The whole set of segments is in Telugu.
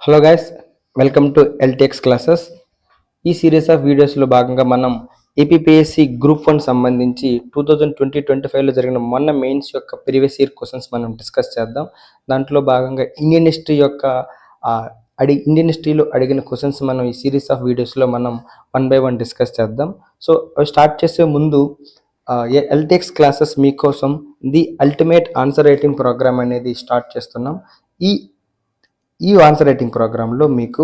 Hello guys, welcome to ఎల్టెక్స్ classes. ఈ సిరీస్ ఆఫ్ వీడియోస్లో భాగంగా మనం ఏపీపీఎస్సి గ్రూప్ 1 సంబంధించి 2020-25లో జరిగిన మొన్న మెయిన్స్ యొక్క ప్రీవియస్ ఇయర్ క్వశ్చన్స్ మనం డిస్కస్ చేద్దాం. దాంట్లో భాగంగా ఇండియన్ హిస్టరీలో అడిగిన క్వశ్చన్స్ మనం ఈ సిరీస్ ఆఫ్ వీడియోస్లో మనం 1 by 1 డిస్కస్ చేద్దాం. సో స్టార్ట్ చేసే ముందు ఎల్టెక్స్ క్లాసెస్ మీకోసం the ultimate answer writing program అనేది స్టార్ట్ చేస్తున్నాం. ఈ ఆన్సర్ రైటింగ్ ప్రోగ్రాంలో మీకు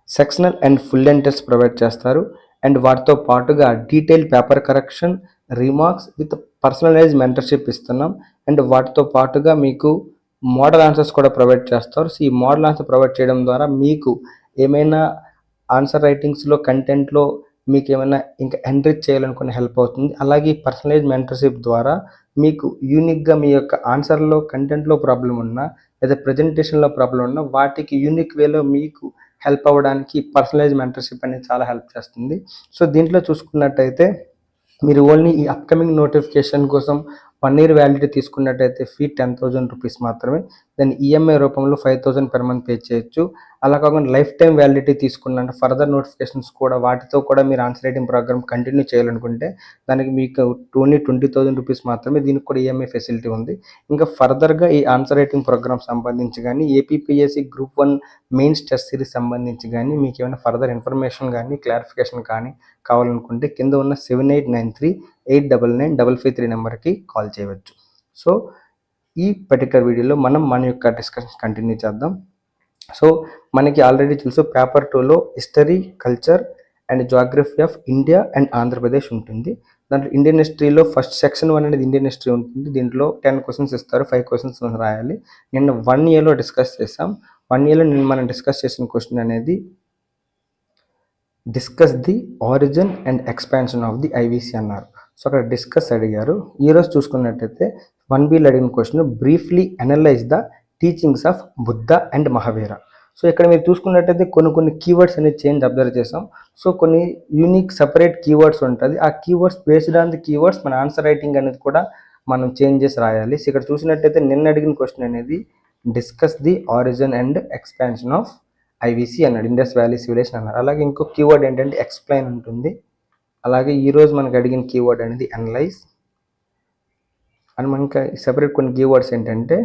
sectional and full length test provide చేస్తారు. అండ్ వాటితో పాటుగా detail paper correction, remarks with personalize mentorship ఇస్తున్నాం. అండ్ వాటితో పాటుగా మీకు మోడల్ ఆన్సర్స్ కూడా ప్రొవైడ్ చేస్తారు. సో ఈ మోడల్ ఆన్సర్ ప్రొవైడ్ చేయడం ద్వారా మీకు ఏమైనా ఆన్సర్ రైటింగ్స్లో కంటెంట్లో మీకు ఏమైనా ఇంకా ఎంట్రీచ్ చేయాలనుకునే హెల్ప్ అవుతుంది. అలాగే పర్సనలైజ్ మెంటర్షిప్ ద్వారా మీకు యూనిక్గా మీ యొక్క ఆన్సర్లో కంటెంట్లో ప్రాబ్లం ఉన్నా లేదా ప్రజెంటేషన్లో ప్రాబ్లం ఉన్నా వాటికి యూనిక్ వేలో మీకు హెల్ప్ అవ్వడానికి పర్సనలైజ్ మెంటర్షిప్ అనేది చాలా హెల్ప్ చేస్తుంది. సో దీంట్లో చూసుకున్నట్టయితే మీరు ఓన్లీ ఈ అప్కమింగ్ నోటిఫికేషన్ కోసం 1 year వ్యాలిడిటీ తీసుకున్నట్టయితే ఫీ 10,000 రూపీస్ మాత్రమే. దాన్ని ఈఎంఐ రూపంలో 5,000 per month పే చేయొచ్చు. అలా కాకుండా లైఫ్ టైం వ్యాలిడిటీ తీసుకున్న ఫర్దర్ నోటిఫికేషన్స్ కూడా వాటితో కూడా మీరు ఆన్సర్ రైటింగ్ ప్రోగ్రామ్ కంటిన్యూ చేయాలనుకుంటే దానికి మీకు ఓన్లీ 20,000 రూపీస్ మాత్రమే. దీనికి కూడా ఈఎంఐ ఫెసిలిటీ ఉంది. ఇంకా ఫర్దర్గా ఈ ఆన్సర్ రైటింగ్ ప్రోగ్రామ్ సంబంధించి కానీ APPSC group 1 mains test series సంబంధించి కానీ మీకు ఏమైనా ఫర్దర్ ఇన్ఫర్మేషన్ కానీ క్లారిఫికేషన్ కానీ కావాలనుకుంటే కింద ఉన్న 7893-899-553 నెంబర్కి కాల్ చేయవచ్చు. సో ఈ పర్టికులర్ వీడియోలో మనం మన యొక్క డిస్కషన్ కంటిన్యూ చేద్దాం. సో మనకి ఆల్రెడీ తెలుసు పేపర్ 2లో history, culture and geography of India and Andhra Pradesh ఉంటుంది. దాంట్లో ఇండియన్ హిస్టరీలో ఫస్ట్ సెక్షన్ 1 అనేది ఇండియన్ హిస్టరీ ఉంటుంది. దీంట్లో 10 క్వశ్చన్స్ ఇస్తారు, 5 క్వశ్చన్స్ మనం రాయాలి. నిన్న 1 yearలో డిస్కస్ చేసాం. 1 yearలో మనం డిస్కస్ చేసిన క్వశ్చన్ అనేది discuss the origin and expansion of the IVC అన్నారు. సో అక్కడ డిస్కస్ అడిగారు. ఈరోజు చూసుకున్నట్టయితే 1Bలో అడిగిన question briefly analyse the teachings of Buddha and Mahavira. So ఇక్కడ మీరు చూసుకున్నట్టయితే కొన్ని కీవర్డ్స్ అనేది చేంజ్ అబ్జర్వ్ చేసాం. సో కొన్ని యూనిక్ సపరేట్ కీవర్డ్స్ ఉంటుంది. ఆ keywords based on the keywords మన ఆన్సర్ రైటింగ్ అనేది కూడా మనం చేంజ్ చేసి రాయాలి. సో ఇక్కడ చూసినట్టయితే నిన్న అడిగిన క్వశ్చన్ అనేది discuss the origin and expansion of IVC అన్నాడు, ఇండస్ వ్యాలీ సివిలైజేషన్ అన్నారు. అలాగే ఇంకో కీవర్డ్ ఏంటంటే ఎక్స్ప్లెయిన్ ఉంటుంది. అలాగే ఈరోజు మనకు అడిగిన కీవర్డ్ అనేది అనలైజ్. అండ్ మనకి సెపరేట్ కొన్ని కీవర్డ్స్ ఏంటంటే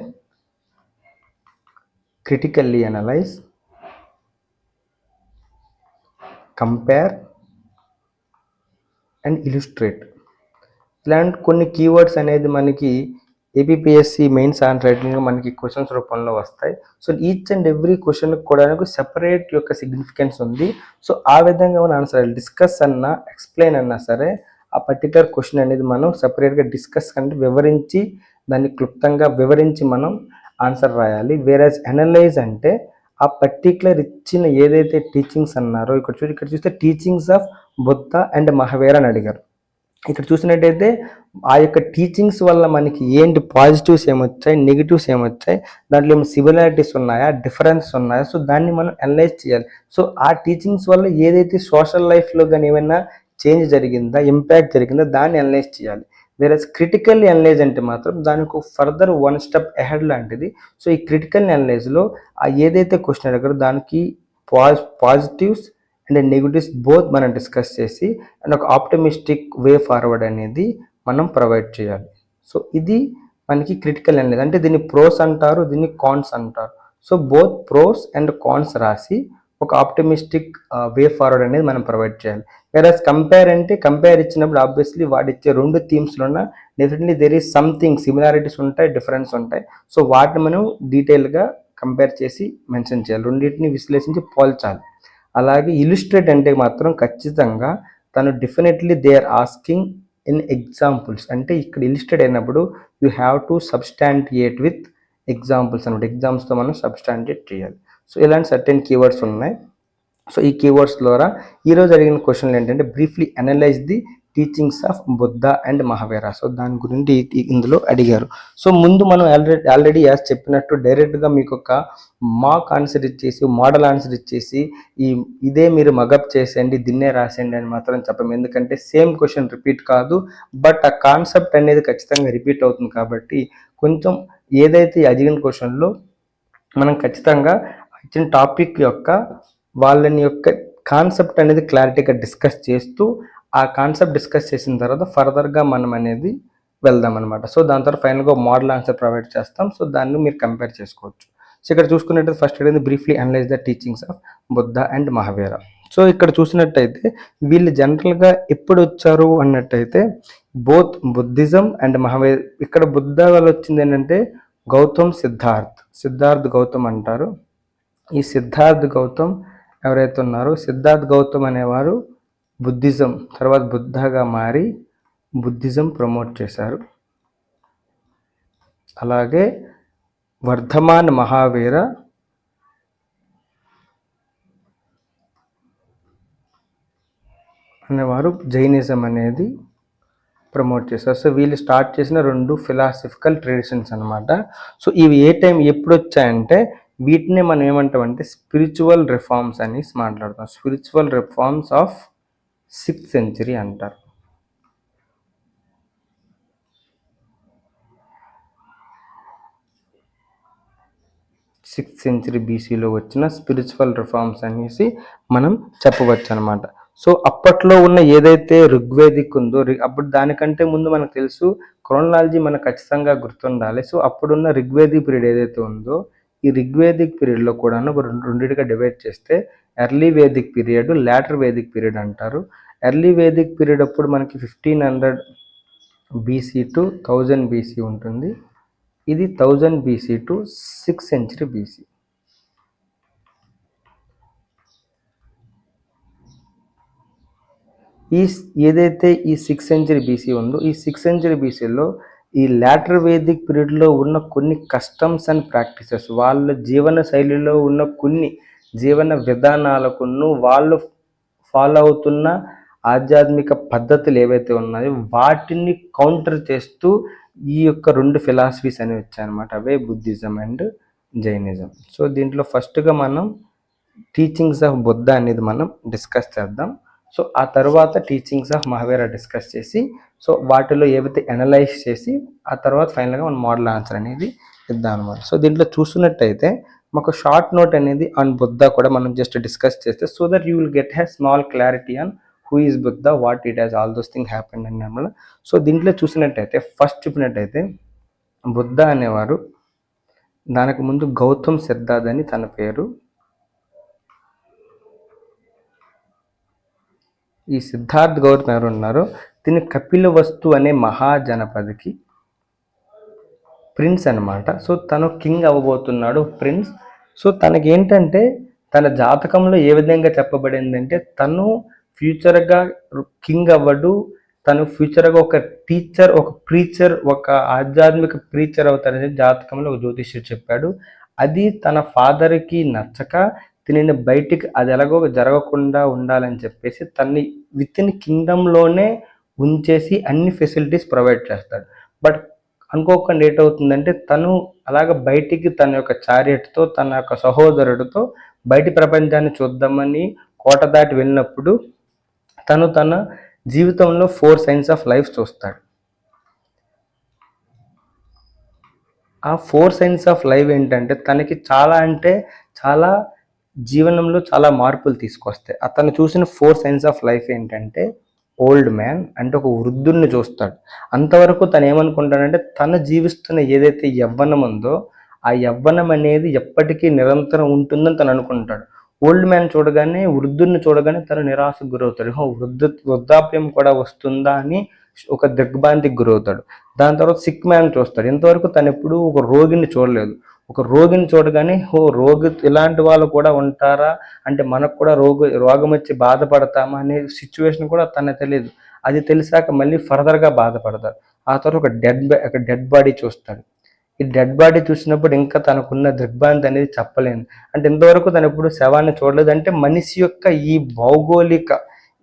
critically analyse, compare and illustrate. ఇలాంటి కొన్ని కీవర్డ్స్ అనేది మనకి ఏపీపీఎస్సి మెయిన్స్ ఆన్సర్ రైటింగ్ మనకి క్వశ్చన్స్ రూపంలో వస్తాయి. So each and every question కూడా సెపరేట్ యొక్క సిగ్నిఫికెన్స్ ఉంది. సో ఆ విధంగా మనం ఆన్సర్ డిస్కస్ అన్నా ఎక్స్ప్లెయిన్ అన్నా సరే ఆ పర్టికులర్ క్వశ్చన్ అనేది మనం సెపరేట్గా డిస్కస్ అంటే వివరించి దాన్ని క్లుప్తంగా వివరించి మనం ఆన్సర్ రాయాలి. వేరేజ్ అనలైజ్ అంటే ఆ పర్టికులర్ ఇచ్చిన ఏదైతే టీచింగ్స్ అన్నారో ఇక్కడ చూస్తే teachings of Buddha and Mahavir అని అడిగారు. ఇక్కడ చూసినట్టయితే ఆ యొక్క టీచింగ్స్ వల్ల మనకి ఏంటి పాజిటివ్స్ ఏమొచ్చాయి, నెగిటివ్స్ ఏమొచ్చాయి, దాంట్లో ఏమైనా సిమిలారిటీస్ ఉన్నాయా, డిఫరెన్స్ ఉన్నాయా, సో దాన్ని మనం అనలైజ్ చేయాలి. సో ఆ టీచింగ్స్ వల్ల ఏదైతే సోషల్ లైఫ్లో కానీ ఏమైనా చేంజ్ జరిగిందా, ఇంపాక్ట్ జరిగిందా దాన్ని అనలైజ్ చేయాలి. వేరే క్రిటికల్ అనలైజ్ అంటే మాత్రం దానికి ఫర్దర్ 1 step అహెడ్ లాంటిది. సో ఈ క్రిటికల్ అనలైజ్లో ఆ ఏదైతే క్వశ్చన్ అడిగారో దానికి పాజిటివ్స్ అండ్ నెగిటివ్స్ బోత్ మనం డిస్కస్ చేసి అండ్ ఒక ఆప్టమిస్టిక్ వే ఫార్వర్డ్ అనేది మనం ప్రొవైడ్ చేయాలి. సో ఇది మనకి క్రిటికల్ అనలైజ్ అంటే దీన్ని ప్రోస్ అంటారు, దీన్ని కాన్స్ అంటారు. So both pros and cons రాసి ఒక ఆప్టమిస్టిక్ వే ఫార్వర్డ్ అనేది మనం ప్రొవైడ్ చేయాలి. వేరే కంపేర్ అంటే కంపేర్ ఇచ్చినప్పుడు ఆబ్వియస్లీ వాడిచ్చే 2 థీమ్స్లో ఉన్న definitely there is something similarities ఉంటాయి, డిఫరెన్స్ ఉంటాయి. సో వాటిని మనం డీటెయిల్గా కంపేర్ చేసి మెన్షన్ చేయాలి, రెండింటిని విశ్లేషించి పోల్చాలి. అలాగే ఇల్లుస్ట్రేట్ అంటే మాత్రం ఖచ్చితంగా తను definitely they are asking in examples అంటే ఇక్కడ ఇల్లుస్ట్రేట్ అయినప్పుడు you have to substantiate with examples అనమాట. ఎగ్జామ్స్తో మనం సబ్స్టాంటియేట్ చేయాలి. సో ఇలాంటి సర్టెన్ కీవర్డ్స్ ఉన్నాయి. సో ఈ కీవర్డ్స్ ద్వారా ఈరోజు అడిగిన క్వశ్చన్లు ఏంటంటే briefly analyse the teachings of Buddha and Mahavira. So దాని గురించి ఇందులో అడిగారు. సో ముందు మనం ఆల్రెడీ యాజ్ చెప్పినట్టు డైరెక్ట్గా మీకు ఒక మాక్ ఆన్సర్ ఇచ్చేసి మోడల్ ఆన్సర్ ఇచ్చేసి ఇదే మీరు మగప్ చేసేయండి, దీన్నే రాసేయండి అని మాత్రం చెప్పము. ఎందుకంటే సేమ్ క్వశ్చన్ రిపీట్ కాదు, బట్ ఆ కాన్సెప్ట్ అనేది ఖచ్చితంగా రిపీట్ అవుతుంది. కాబట్టి కొంచెం ఏదైతే అడిగిన క్వశ్చన్లో మనం ఖచ్చితంగా ఇచ్చిన టాపిక్ యొక్క వాళ్ళని యొక్క కాన్సెప్ట్ అనేది క్లారిటీగా డిస్కస్ చేస్తూ ఆ కాన్సెప్ట్ డిస్కస్ చేసిన తర్వాత ఫర్దర్గా మనం అనేది వెళ్దాం అనమాట. సో దాని తర్వాత ఫైనల్గా మోడల్ ఆన్సర్ ప్రొవైడ్ చేస్తాం. సో దాన్ని మీరు కంపేర్ చేసుకోవచ్చు. సో ఇక్కడ చూసుకున్నట్టయితే ఫస్ట్ అనేది briefly analyse the teachings of Buddha and Mahavira. So ఇక్కడ చూసినట్టయితే వీళ్ళు జనరల్గా ఎప్పుడు వచ్చారు అన్నట్టయితే బోత్ బుద్ధిజం అండ్ మహావీర. ఇక్కడ బుద్ధ వాళ్ళు వచ్చింది ఏంటంటే గౌతమ్ సిద్ధార్థ్ గౌతమ్ అంటారు. ఈ సిద్ధార్థ్ గౌతమ్ ఎవరైతే ఉన్నారో సిద్ధార్థ్ గౌతమ్ అనేవారు బుద్ధిజం తర్వాత బుద్ధగా మారి బుద్ధిజం ప్రమోట్ చేశారు. అలాగే వర్ధమాన్ మహావీర అనేవారు జైనిజం అనేది ప్రమోట్ చేశారు. సో వీళ్ళు స్టార్ట్ చేసిన 2 ఫిలాసఫికల్ ట్రెడిషన్స్ అనమాట. సో ఇవి ఏ టైం ఎప్పుడు వచ్చాయంటే వీటిని మనం ఏమంటామంటే స్పిరిచువల్ రిఫార్మ్స్ అని మాట్లాడతాం. Spiritual reforms of 6th century అంటారు. సిక్స్త్ సెంచరీ బీసీలో వచ్చిన స్పిరిచువల్ రిఫార్మ్స్ అనేసి మనం చెప్పవచ్చు అనమాట. సో అప్పట్లో ఉన్న ఏదైతే ఋగ్వేదిక్ ఉందో అప్పుడు దానికంటే ముందు మనకు తెలుసు క్రోనాలజీ మనకు ఖచ్చితంగా గుర్తుండాలి. సో అప్పుడున్న ఋగ్వేదిక్ పీరియడ్ ఏదైతే ఉందో ఈ ఋగ్వేదిక్ పీరియడ్లో కూడా రెండింటిగా డివైడ్ చేస్తే early Vedic period, later Vedic period అంటారు. ఎర్లీ వేదిక్ పీరియడ్ అప్పుడు మనకి 1500 బీసీ టు 1000 బీసీ ఉంటుంది. ఇది 1000 BC to 6th century BC. ఏదైతే ఈ 6th century బీసీ ఉందో ఈ 6th century బీసీలో ఈ లాటర్ వేదిక్ పీరియడ్లో ఉన్న కొన్ని కస్టమ్స్ అండ్ ప్రాక్టీసెస్, వాళ్ళ జీవన శైలిలో ఉన్న కొన్ని జీవన విధానాలకును వాళ్ళు ఫాలో అవుతున్న ఆధ్యాత్మిక పద్ధతులు ఏవైతే ఉన్నాయో వాటిని కౌంటర్ చేస్తూ ఈ యొక్క 2 ఫిలాసఫీస్ అనేవి వచ్చాయన్నమాట. అవే బుద్ధిజం అండ్ జైనిజం. సో దీంట్లో ఫస్ట్గా మనం టీచింగ్స్ ఆఫ్ బుద్ధ అనేది మనం డిస్కస్ చేద్దాం. సో ఆ తర్వాత టీచింగ్స్ ఆఫ్ మహావీర డిస్కస్ చేసి సో వాటిలో ఏవైతే అనలైజ్ చేసి ఆ తర్వాత ఫైనల్గా మనం మోడల్ ఆన్సర్ అనేది ఇద్దాం అనమాట. సో దీంట్లో చూస్తున్నట్టయితే మాకు షార్ట్ నోట్ అనేది ఆన్ బుద్ధ కూడా మనం జస్ట్ డిస్కస్ చేస్తే so that you will get a small clarity on who is Buddha, what it has all those thing happened అని అన్నమాట. సో దీంట్లో చూసినట్టయితే ఫస్ట్ చెప్పినట్టయితే బుద్ధ అనేవారు దానికి ముందు గౌతమ్ సిద్ధార్థ్ అని తన పేరు. ఈ సిద్ధార్థ్ గౌతమ్ ఎవరు ఉన్నారో దీని కపిలవస్తు అనే మహాజనపదికి ప్రిన్స్ అనమాట. సో తను కింగ్ అవ్వబోతున్నాడు, ప్రిన్స్. సో తనకి ఏంటంటే తన జాతకంలో ఏ విధంగా చెప్పబడిందంటే తను ఫ్యూచర్గా కింగ్ అవ్వడు, తను ఫ్యూచర్గా ఒక టీచర్, ఒక ప్రీచర్, ఒక ఆధ్యాత్మిక ప్రీచర్ అవుతారని జాతకంలో ఒక జ్యోతిష్యుడు చెప్పాడు. అది తన ఫాదర్కి నచ్చక దీనిని బయటికి అది ఎలాగో జరగకుండా ఉండాలని చెప్పేసి తన్ని విత్ ఇన్ కింగ్డమ్లోనే ఉంచేసి అన్ని ఫెసిలిటీస్ ప్రొవైడ్ చేస్తాడు. బట్ అనుకోకుండా ఏటవుతుందంటే తను అలాగ బయటికి తన యొక్క చారియట్తో తన యొక్క సహోదరుడితో బయటి ప్రపంచాన్ని చూద్దామని కోట దాటి వెళ్ళినప్పుడు తను తన జీవితంలో 4 signs ఆఫ్ లైఫ్ చూస్తాడు. ఆ 4 signs ఆఫ్ లైఫ్ ఏంటంటే తనకి చాలా జీవనంలో చాలా మార్పులు తీసుకొస్తాయి. అతను చూసిన 4 signs ఆఫ్ లైఫ్ ఏంటంటే ఓల్డ్ మ్యాన్ అంటే ఒక వృద్ధుడిని చూస్తాడు. అంతవరకు తను ఏమనుకుంటాడంటే తను జీవిస్తున్న ఏదైతే యవ్వనం ఉందో ఆ యవ్వనం అనేది ఎప్పటికీ నిరంతరం ఉంటుందని తను అనుకుంటాడు. ఓల్డ్ మ్యాన్ చూడగానే, వృద్ధుడిని చూడగానే తను నిరాశకు గురవుతాడు. వృద్ధాప్యం కూడా వస్తుందా అని ఒక దిగ్భ్రాంతికి గురవుతాడు. దాని తర్వాత సిక్ మ్యాన్ చూస్తాడు. ఇంతవరకు తను ఎప్పుడు ఒక రోగిని చూడలేదు. ఒక రోగిని చూడగానే రోగి ఇలాంటి వాళ్ళు కూడా ఉంటారా, అంటే మనకు కూడా రోగం వచ్చి బాధపడతామా అనే సిచ్యువేషన్ కూడా తనకు తెలియదు. అది తెలిసాక మళ్ళీ ఫర్దర్గా బాధపడతాడు. ఆ తర్వాత ఒక డెడ్ బాడీ చూస్తాడు. ఈ డెడ్ బాడీ చూసినప్పుడు ఇంకా తనకున్న దిగ్భ్రాంతి అనేది చెప్పలేను. అంటే ఇంతవరకు తను ఎప్పుడు శవాన్ని చూడలేదు. అంటే మనిషి యొక్క ఈ భౌగోళిక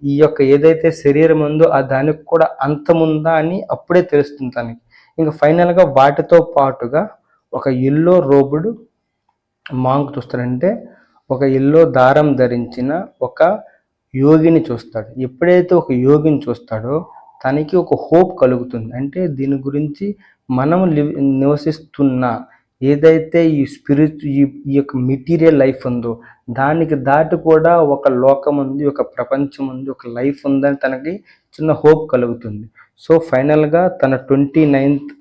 ఈ యొక్క ఏదైతే శరీరం ఉందో ఆ దానికి కూడా అంతముందా అని అప్పుడే తెలుస్తుంది తనకి. ఇంకా ఫైనల్గా వాటితో పాటుగా ఒక ఎల్లో రోబుడ్ మాంక్ చూస్తాడంటే ఒక ఎల్లో దారం ధరించిన ఒక యోగిని చూస్తాడు. ఎప్పుడైతే ఒక యోగిని చూస్తాడో తనకి ఒక హోప్ కలుగుతుంది. అంటే దీని గురించి మనం నివసిస్తున్న ఏదైతే ఈ స్పిరిట్ ఈ యొక్క మెటీరియల్ లైఫ్ ఉందో దానికి దాటి కూడా ఒక లోకం ఉంది, ఒక ప్రపంచం ఉంది, ఒక లైఫ్ ఉందని తనకి చిన్న హోప్ కలుగుతుంది. సో ఫైనల్గా తన 29th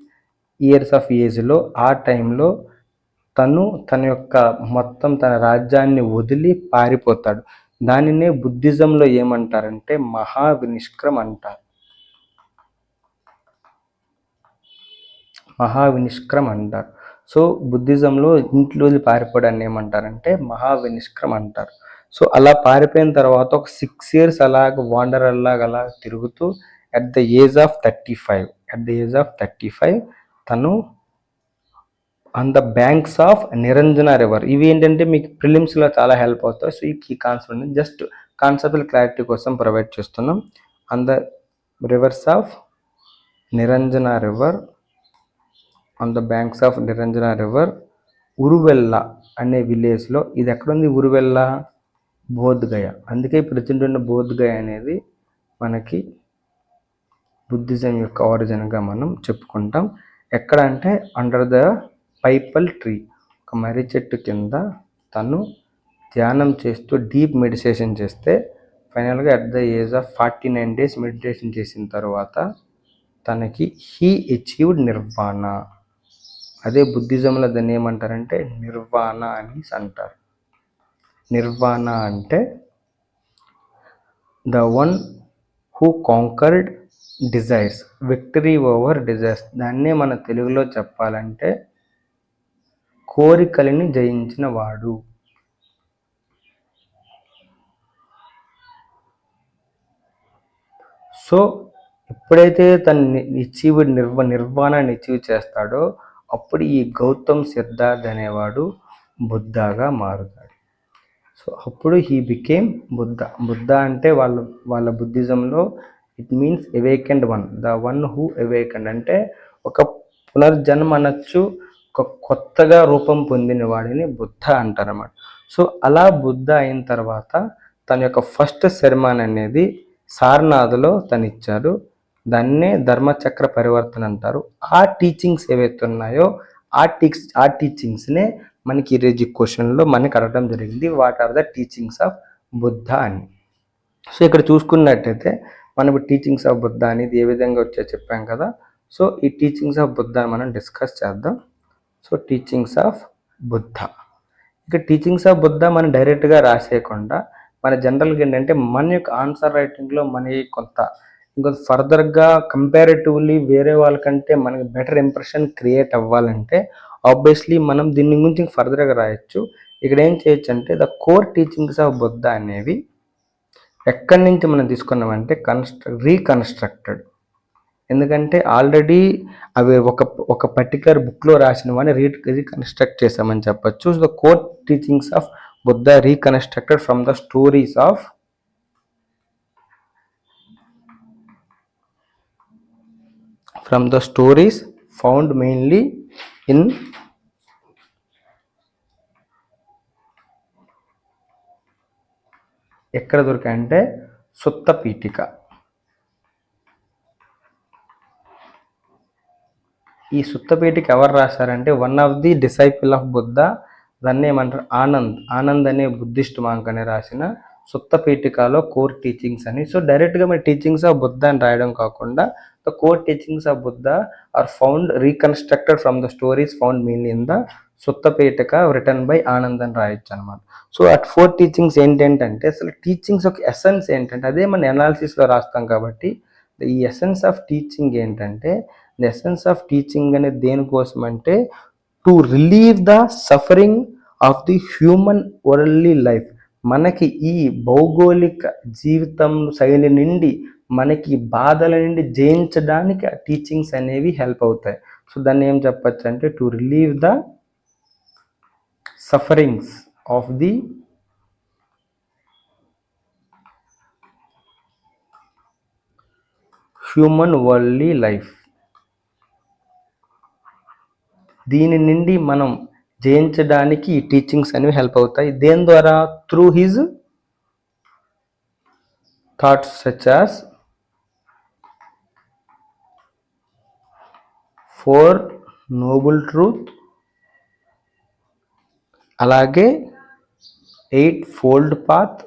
ఇయర్స్ ఆఫ్ ఏజ్లో ఆ టైంలో తన యొక్క మొత్తం తన రాజ్యాన్ని వదిలి పారిపోతాడు. దానినే బుద్ధిజంలో ఏమంటారంటే మహావినిష్క్రమ్ అంటారు. మహావినిష్క్రమ్ అంటారు. సో బుద్ధిజంలో ఇంట్లో పారిపోవడాన్ని ఏమంటారంటే మహావినిష్క్రమ్ అంటారు. సో అలా పారిపోయిన తర్వాత ఒక 6 years అలాగ వాండరర్ లాగా అలా తిరుగుతూ అట్ ద ఏజ్ ఆఫ్ 35 తను on the banks of Niranjana river. ఇవి ఏంటంటే మీకు ప్రిలిమ్స్లో చాలా హెల్ప్ అవుతాయి. సో ఈ కాన్సెప్ట్ జస్ట్ కాన్సెప్ట్ క్లారిటీ కోసం ప్రొవైడ్ చేస్తున్నాం. On the rivers of Niranjana river, on the banks of Niranjana river, Uruvela అనే విలేజ్లో. ఇది ఎక్కడుంది ఉరువెల్లా? బోధ్గయ. అందుకే ప్రజెంట్ ఉన్న బోధ్గయ అనేది మనకి బుద్ధిజం యొక్క ఆరిజిన్గా మనం చెప్పుకుంటాం. ఎక్కడ అంటే అండర్ ద పైపల్ ట్రీ, ఒక మర్రి చెట్టు కింద తను ధ్యానం చేస్తూ డీప్ మెడిటేషన్ చేస్తే ఫైనల్గా at the age of 49 days meditation చేసిన తర్వాత తనకి హీ అచీవ్డ్ నిర్వాణ. అదే బుద్ధిజంలో దాన్ని ఏమంటారంటే నిర్వాణ అని అంటారు. నిర్వాణ అంటే the one who conquered desires, victory over desires. దాన్నే మన తెలుగులో చెప్పాలంటే కోరికలని జయించిన వాడు. సో ఎప్పుడైతే తను నిర్వాణాన్ని అచీవ్ చేస్తాడో అప్పుడు ఈ గౌతమ్ సిద్ధార్థ్ అనేవాడు బుద్ధగా మారుతాడు. సో అప్పుడు హీ బికేమ్ బుద్ధ అంటే వాళ్ళ బుద్ధిజంలో it means awakened one, the one who awakened అంటే ఒక పునర్జన్మ అనొచ్చు, ఒక కొత్తగా రూపం పొందిన వాడిని బుద్ధ అంటారన్నమాట. సో అలా బుద్ధ అయిన తర్వాత తన యొక్క ఫస్ట్ సెరమన్ అనేది సారనాథ్లో తను ఇచ్చారు. దాన్నే ధర్మచక్ర పరివర్తన అంటారు. ఆ టీచింగ్స్ ఏవైతే ఉన్నాయో ఆ టీచింగ్స్నే మనకి ఈరోజు క్వశ్చన్లో మనకి అడగడం జరిగింది. What are the teachings of Buddha అని. సో ఇక్కడ చూసుకున్నట్టయితే మనం టీచింగ్స్ ఆఫ్ బుద్ధ అనేది ఏ విధంగా వచ్చో చెప్పాం కదా. సో ఈ టీచింగ్స్ ఆఫ్ బుద్ధ మనం డిస్కస్ చేద్దాం. సో టీచింగ్స్ ఆఫ్ బుద్ధ, ఇక టీచింగ్స్ ఆఫ్ బుద్ధ మనం డైరెక్ట్గా రాసేయకుండా మన జనరల్గా ఏంటంటే మన యొక్క ఆన్సర్ రైటింగ్లో మనకి ఇంకొంత ఫర్దర్గా కంపారిటివ్లీ వేరే వాళ్ళకంటే మనకి బెటర్ ఇంప్రెషన్ క్రియేట్ అవ్వాలంటే ఆబ్వియస్లీ మనం దీని గురించి ఫర్దర్గా రాయొచ్చు. ఇక్కడ ఏం చేయొచ్చు అంటే the core teachings of Buddha అనేవి ఎక్కడి నుంచి మనం తీసుకున్నామంటే రీకన్స్ట్రక్టెడ్. ఎందుకంటే ఆల్రెడీ అవి ఒక పర్టికులర్ బుక్లో రాసినవని రీకన్స్ట్రక్ట్ చేసామని చెప్పచ్చు. The core teachings of Buddha reconstructed from the stories found mainly in ఎక్కడ దొరికాయంటే సుత్త పీఠిక. ఈ సుత్తపీఠికి ఎవరు రాశారంటే one of the disciple of Buddha, దాన్ని ఏమంటారు ఆనంద్ అనే బుద్ధిస్ట్ మాంక్ అని రాసిన సుత్తపీఠికలో కోర్ టీచింగ్స్ అని. సో డైరెక్ట్గా మన టీచింగ్స్ ఆఫ్ బుద్ధ అని రాయడం కాకుండా the core teachings of Buddha are found reconstructed from the stories found mainly in the Sutta Pitaka written by Anand అని రాయొచ్చు అనమాట. సో అట్ 4 టీచింగ్స్ ఏంటంటే అసలు టీచింగ్స్ ఒక ఎసెన్స్ ఏంటంటే అదే మన అనాలిసిస్లో రాస్తాం కాబట్టి ఈ ఎసెన్స్ ఆఫ్ టీచింగ్ ఏంటంటే ద ఎసెన్స్ ఆఫ్ టీచింగ్ అనేది దేనికోసం అంటే to relieve the suffering of the human worldly life. మనకి ఈ భౌగోళిక జీవితం శైలి నుండి మనకి బాధల నుండి జయించడానికి ఆ టీచింగ్స్ అనేవి హెల్ప్ అవుతాయి. సో దాన్ని ఏం చెప్పచ్చు అంటే to relieve the sufferings of the human worldly life. దీని నుండి మనం జయించడానికి ఈ టీచింగ్స్ అనేవి హెల్ప్ అవుతాయి. దేని ద్వారా? Through his thoughts such as 4 noble truth, అలాగే 8-fold path,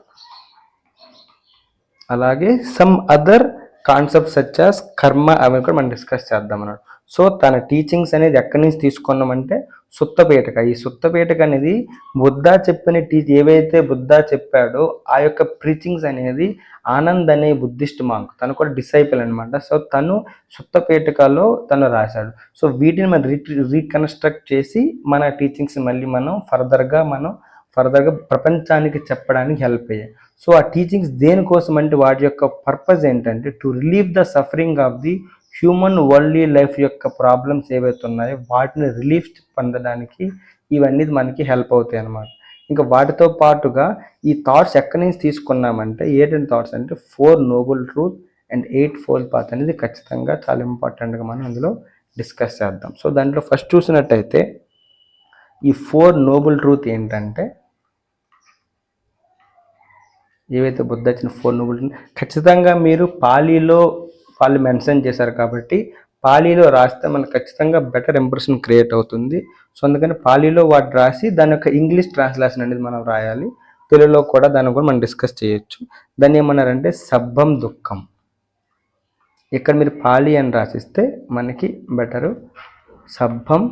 అలాగే some other concepts such as karma, అవి కూడా మనం డిస్కస్ చేద్దాం అన్నాడు. సో తన టీచింగ్స్ అనేది ఎక్కడి నుంచి తీసుకున్నామంటే సుత్తపేటక. ఈ సుత్తపేటక అనేది బుద్ధ చెప్పిన ఏవైతే బుద్ధ చెప్పాడో ఆ యొక్క ప్రీచింగ్స్ అనేది ఆనంద్ అనే బుద్ధిస్ట్ మాంక్, తను కూడా డిసైపుల్ అనమాట. సో తను సుత్తపేటకలో తను రాశాడు. సో వీటిని మనం రీకన్స్ట్రక్ట్ చేసి మన టీచింగ్స్ మళ్ళీ మనం ఫర్దర్గా ప్రపంచానికి చెప్పడానికి హెల్ప్ అయ్యాయి. సో ఆ టీచింగ్స్ దేనికోసం అంటే వాటి యొక్క పర్పస్ ఏంటంటే to relieve the suffering of the human worldly life యొక్క ప్రాబ్లమ్స్ ఏవైతే ఉన్నాయో వాటిని రిలీఫ్ పొందడానికి ఇవన్నీ మనకి హెల్ప్ అవుతాయి అన్నమాట. ఇంకా వాటితో పాటుగా ఈ థాట్స్ ఎక్కడి నుంచి తీసుకున్నామంటే ఏంటంటే థాట్స్ అంటే 4 noble truth and 8-fold path అనేది ఖచ్చితంగా చాలా ఇంపార్టెంట్గా మనం అందులో డిస్కస్ చేద్దాం. సో దాంట్లో ఫస్ట్ చూసినట్టయితే ఈ 4 నోబుల్ ట్రూత్ ఏంటంటే ఏవైతే బుద్ధ ఇచ్చిన 4 నోబుల్ ఖచ్చితంగా మీరు పాలీలో వాళ్ళు మెన్షన్ చేశారు కాబట్టి పాలీలో రాస్తే మనకు ఖచ్చితంగా బెటర్ ఇంప్రెషన్ క్రియేట్ అవుతుంది. సో అందుకని పాలీలో వాటి రాసి దాని యొక్క ఇంగ్లీష్ ట్రాన్స్లేషన్ అనేది మనం రాయాలి. తెలుగులో కూడా దాన్ని కూడా మనం డిస్కస్ చేయొచ్చు. దాన్ని ఏమన్నారంటే సబ్బం దుఃఖం. ఇక్కడ మీరు పాలి అని రాసిస్తే మనకి బెటరు. సబ్బం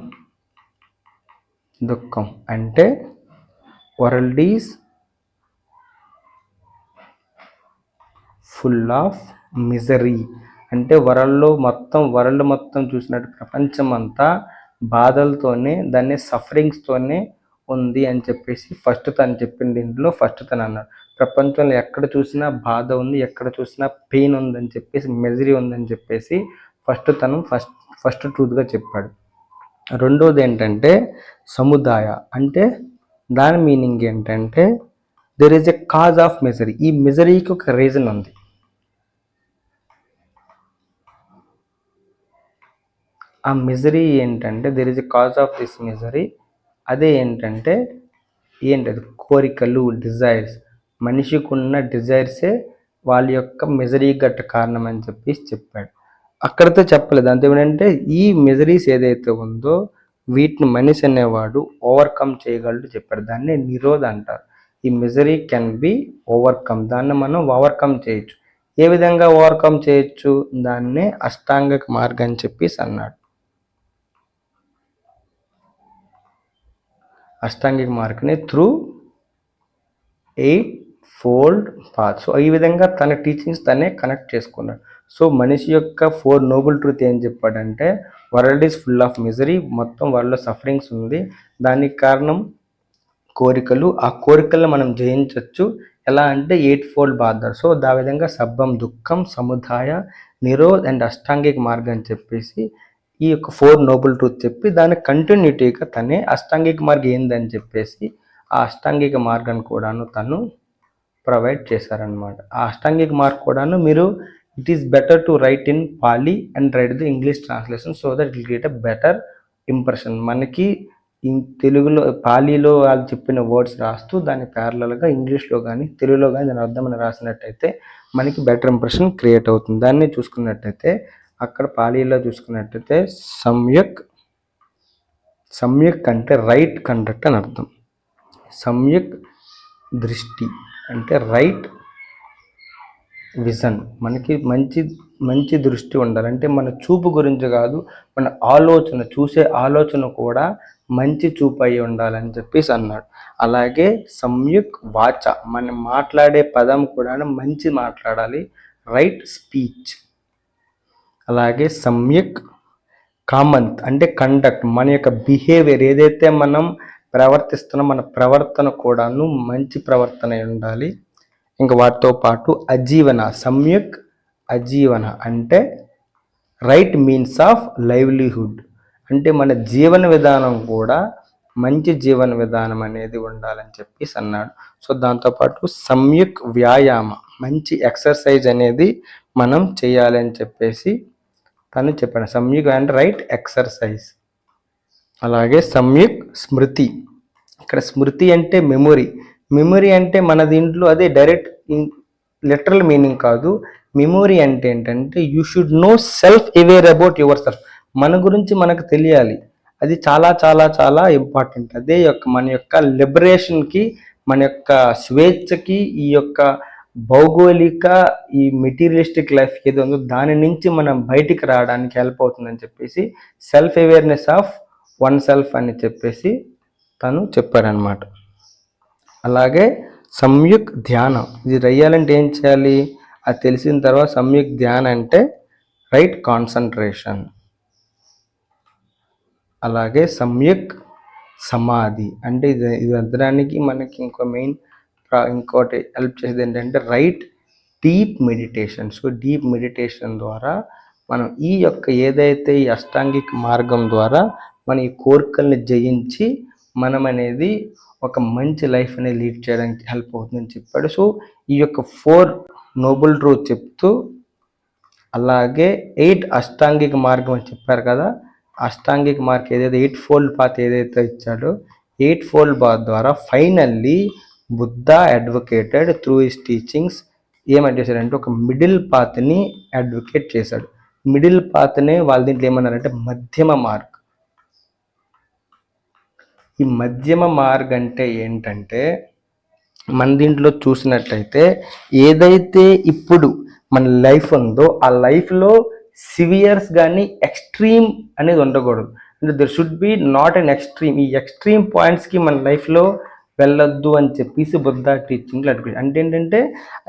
దుఃఖం అంటే world is full of misery అంటే వరల్డ్ మొత్తం చూసినట్టు ప్రపంచం అంతా బాధలతోనే దాన్ని సఫరింగ్స్తోనే ఉంది అని చెప్పేసి ఫస్ట్ తను చెప్పిన దీంట్లో ఫస్ట్ తను అన్నాడు. ప్రపంచంలో ఎక్కడ చూసినా బాధ ఉంది, ఎక్కడ చూసినా పెయిన్ ఉందని చెప్పేసి, మిజరీ ఉందని చెప్పేసి ఫస్ట్ ట్రూత్గా చెప్పాడు. రెండోది ఏంటంటే సముదాయ అంటే దాని మీనింగ్ ఏంటంటే there is a cause of misery. ఈ మిజరీకి ఒక రీజన్ ఉంది. ఆ మిజరీ ఏంటంటే there is a cause of this misery. అదే ఏంటంటే ఏంటది కోరికలు, డిజైర్స్. మనిషికి ఉన్న డిజైర్సే వాళ్ళ యొక్క మిజరీ గట్ట కారణం అని చెప్పేసి చెప్పాడు. అక్కడితో చెప్పలేదు. అంతే ఏంటంటే ఈ మిజరీస్ ఏదైతే ఉందో వీటిని మనిషి అనేవాడు ఓవర్కమ్ చేయగలడు చెప్పాడు. దాన్ని నిరోధ అంటారు. ఈ మిజరీ కెన్ బి ఓవర్కమ్. దాన్ని మనం ఓవర్కమ్ చేయొచ్చు. ఏ విధంగా ఓవర్కమ్ చేయొచ్చు? దాన్నే అష్టాంగిక మార్గం అని చెప్పేసి అన్నాడు. అష్టాంగిక మార్గనే త్రూ 8-fold పాత్. సో ఈ విధంగా తన టీచింగ్స్ తనే కనెక్ట్ చేసుకున్నాడు. సో మనిషి యొక్క 4 నోబుల్ ట్రూత్ ఏం చెప్పాడంటే world is full of misery, మొత్తం వరల్డ్లో సఫరింగ్స్ ఉంది, దానికి కారణం కోరికలు. ఆ కోరికలను మనం జయించవచ్చు ఎలా అంటే 8-fold బాధ. సో దా విధంగా సబ్బం దుఃఖం, సముదాయ, నిరోధ్ అండ్ అష్టాంగిక మార్గం అని చెప్పేసి ఈ యొక్క 4 నోబుల్ ట్రూత్ చెప్పి దాని కంటిన్యూటీగా తనే అష్టాంగిక మార్గం ఏందని చెప్పేసి ఆ అష్టాంగిక మార్గాన్ని కూడాను తను ప్రొవైడ్ చేశారనమాట. ఆ అష్టాంగిక మార్గం కూడాను మీరు it is better to write in Pali and write the English translation so that it get a better impression. మనకి తెలుగులో పాలీలో వాళ్ళు చెప్పిన వర్డ్స్ రాస్తూ దాన్ని ప్యారలల్గా ఇంగ్లీష్లో కానీ తెలుగులో కానీ దాని అర్థం అని రాసినట్టయితే మనకి బెటర్ ఇంప్రెషన్ క్రియేట్ అవుతుంది. దాన్ని చూసుకున్నట్టయితే అక్కడ పాలీలో చూసుకున్నట్టయితే సమ్యక్ అంటే రైట్ కండక్ట్ అని అర్థం. సమ్యక్ దృష్టి అంటే రైట్ విజన్. మనకి మంచి దృష్టి ఉండాలంటే మన చూపు గురించి కాదు, మన ఆలోచన, చూసే ఆలోచన కూడా మంచి చూపు అయి ఉండాలని చెప్పేసి అన్నాడు. అలాగే సమ్యక్ వాచ, మనం మాట్లాడే పదం కూడా మంచి మాట్లాడాలి, రైట్ స్పీచ్. అలాగే సమ్యక్ కామంత్ అంటే కండక్ట్, మన యొక్క బిహేవియర్ ఏదైతే మనం ప్రవర్తిస్తున్నాం మన ప్రవర్తన కూడాను మంచి ప్రవర్తన ఉండాలి. ఇంకా వాటితో పాటు అజీవన, సమ్యక్ అజీవన అంటే రైట్ మీన్స్ ఆఫ్ లైవ్లీహుడ్ అంటే మన జీవన విధానం కూడా మంచి జీవన విధానం అనేది ఉండాలని చెప్పేసి అన్నాడు. సో దాంతోపాటు సమ్యక్ వ్యాయామ, మంచి ఎక్సర్సైజ్ అనేది మనం చేయాలని చెప్పేసి తను చెప్పాడు. సమ్యక్ అండ్ రైట్ ఎక్సర్సైజ్. అలాగే సమ్యక్ స్మృతి, ఇక్కడ స్మృతి అంటే మెమొరీ అంటే మన దీంట్లో అదే డైరెక్ట్ లిటరల్ మీనింగ్ కాదు. మెమొరీ అంటే ఏంటంటే you should know self aware about your self. మన గురించి మనకు తెలియాలి. అది చాలా చాలా చాలా ఇంపార్టెంట్. అదే మన యొక్క లిబరేషన్కి, మన యొక్క స్వేచ్ఛకి, ఈ యొక్క భౌగోళిక ఈ మెటీరియలిస్టిక్ లైఫ్ ఏదో ఉందో దాని నుంచి మనం బయటికి రావడానికి హెల్ప్ అవుతుందని చెప్పేసి self awareness of one self అని చెప్పేసి తను చెప్పారనమాట. అలాగే సమ్యక్ ధ్యానం, ఇది రయ్యాలంటే ఏం చేయాలి అది తెలిసిన తర్వాత సమ్యక్ ధ్యానం అంటే రైట్ కాన్సన్ట్రేషన్. అలాగే సమ్యక్ సమాధి అంటే ఇది అర్థడానికి మనకి ఇంకోటి హెల్ప్ చేసేది ఏంటంటే right deep meditation. So deep meditation ద్వారా మనం ఈ యొక్క ఏదైతే ఈ అష్టాంగిక మార్గం ద్వారా మన ఈ కోరికల్ని జయించి మనం అనేది ఒక మంచి లైఫ్ అనేది లీడ్ చేయడానికి హెల్ప్ అవుతుందని చెప్పాడు. సో ఈ యొక్క 4 నోబుల్ ట్రూత్ చెప్తూ అలాగే 8 అష్టాంగిక మార్గం అని చెప్పారు కదా, అష్టాంగిక మార్గం ఏదైతే 8 ఫోల్డ్ పాత్ ఏదైతే ఇచ్చాడో 8 ఫోల్డ్ పాత్ ద్వారా finally Buddha advocated through his teachings ఏమని చేశాడంటే ఒక మిడిల్ పాత్ని అడ్వకేట్ చేశాడు. మిడిల్ పాత్నే వాళ్ళ దీంట్లో ఏమన్నారంటే మధ్యమ మార్గ్. ఈ మధ్యమ మార్గ్ అంటే ఏంటంటే మన దీంట్లో చూసినట్లయితే ఏదైతే ఇప్పుడు మన లైఫ్ ఉందో ఆ లైఫ్లో సివియర్స్ కానీ ఎక్స్ట్రీమ్ అనేది ఉండకూడదు. అంటే there should be not an extreme. ఈ ఎక్స్ట్రీమ్ పాయింట్స్కి మన లైఫ్లో వెళ్ళొద్దు అని చెప్పేసి బుద్ధ టీచింగ్లు అడ్వకేట్. అంటే ఏంటంటే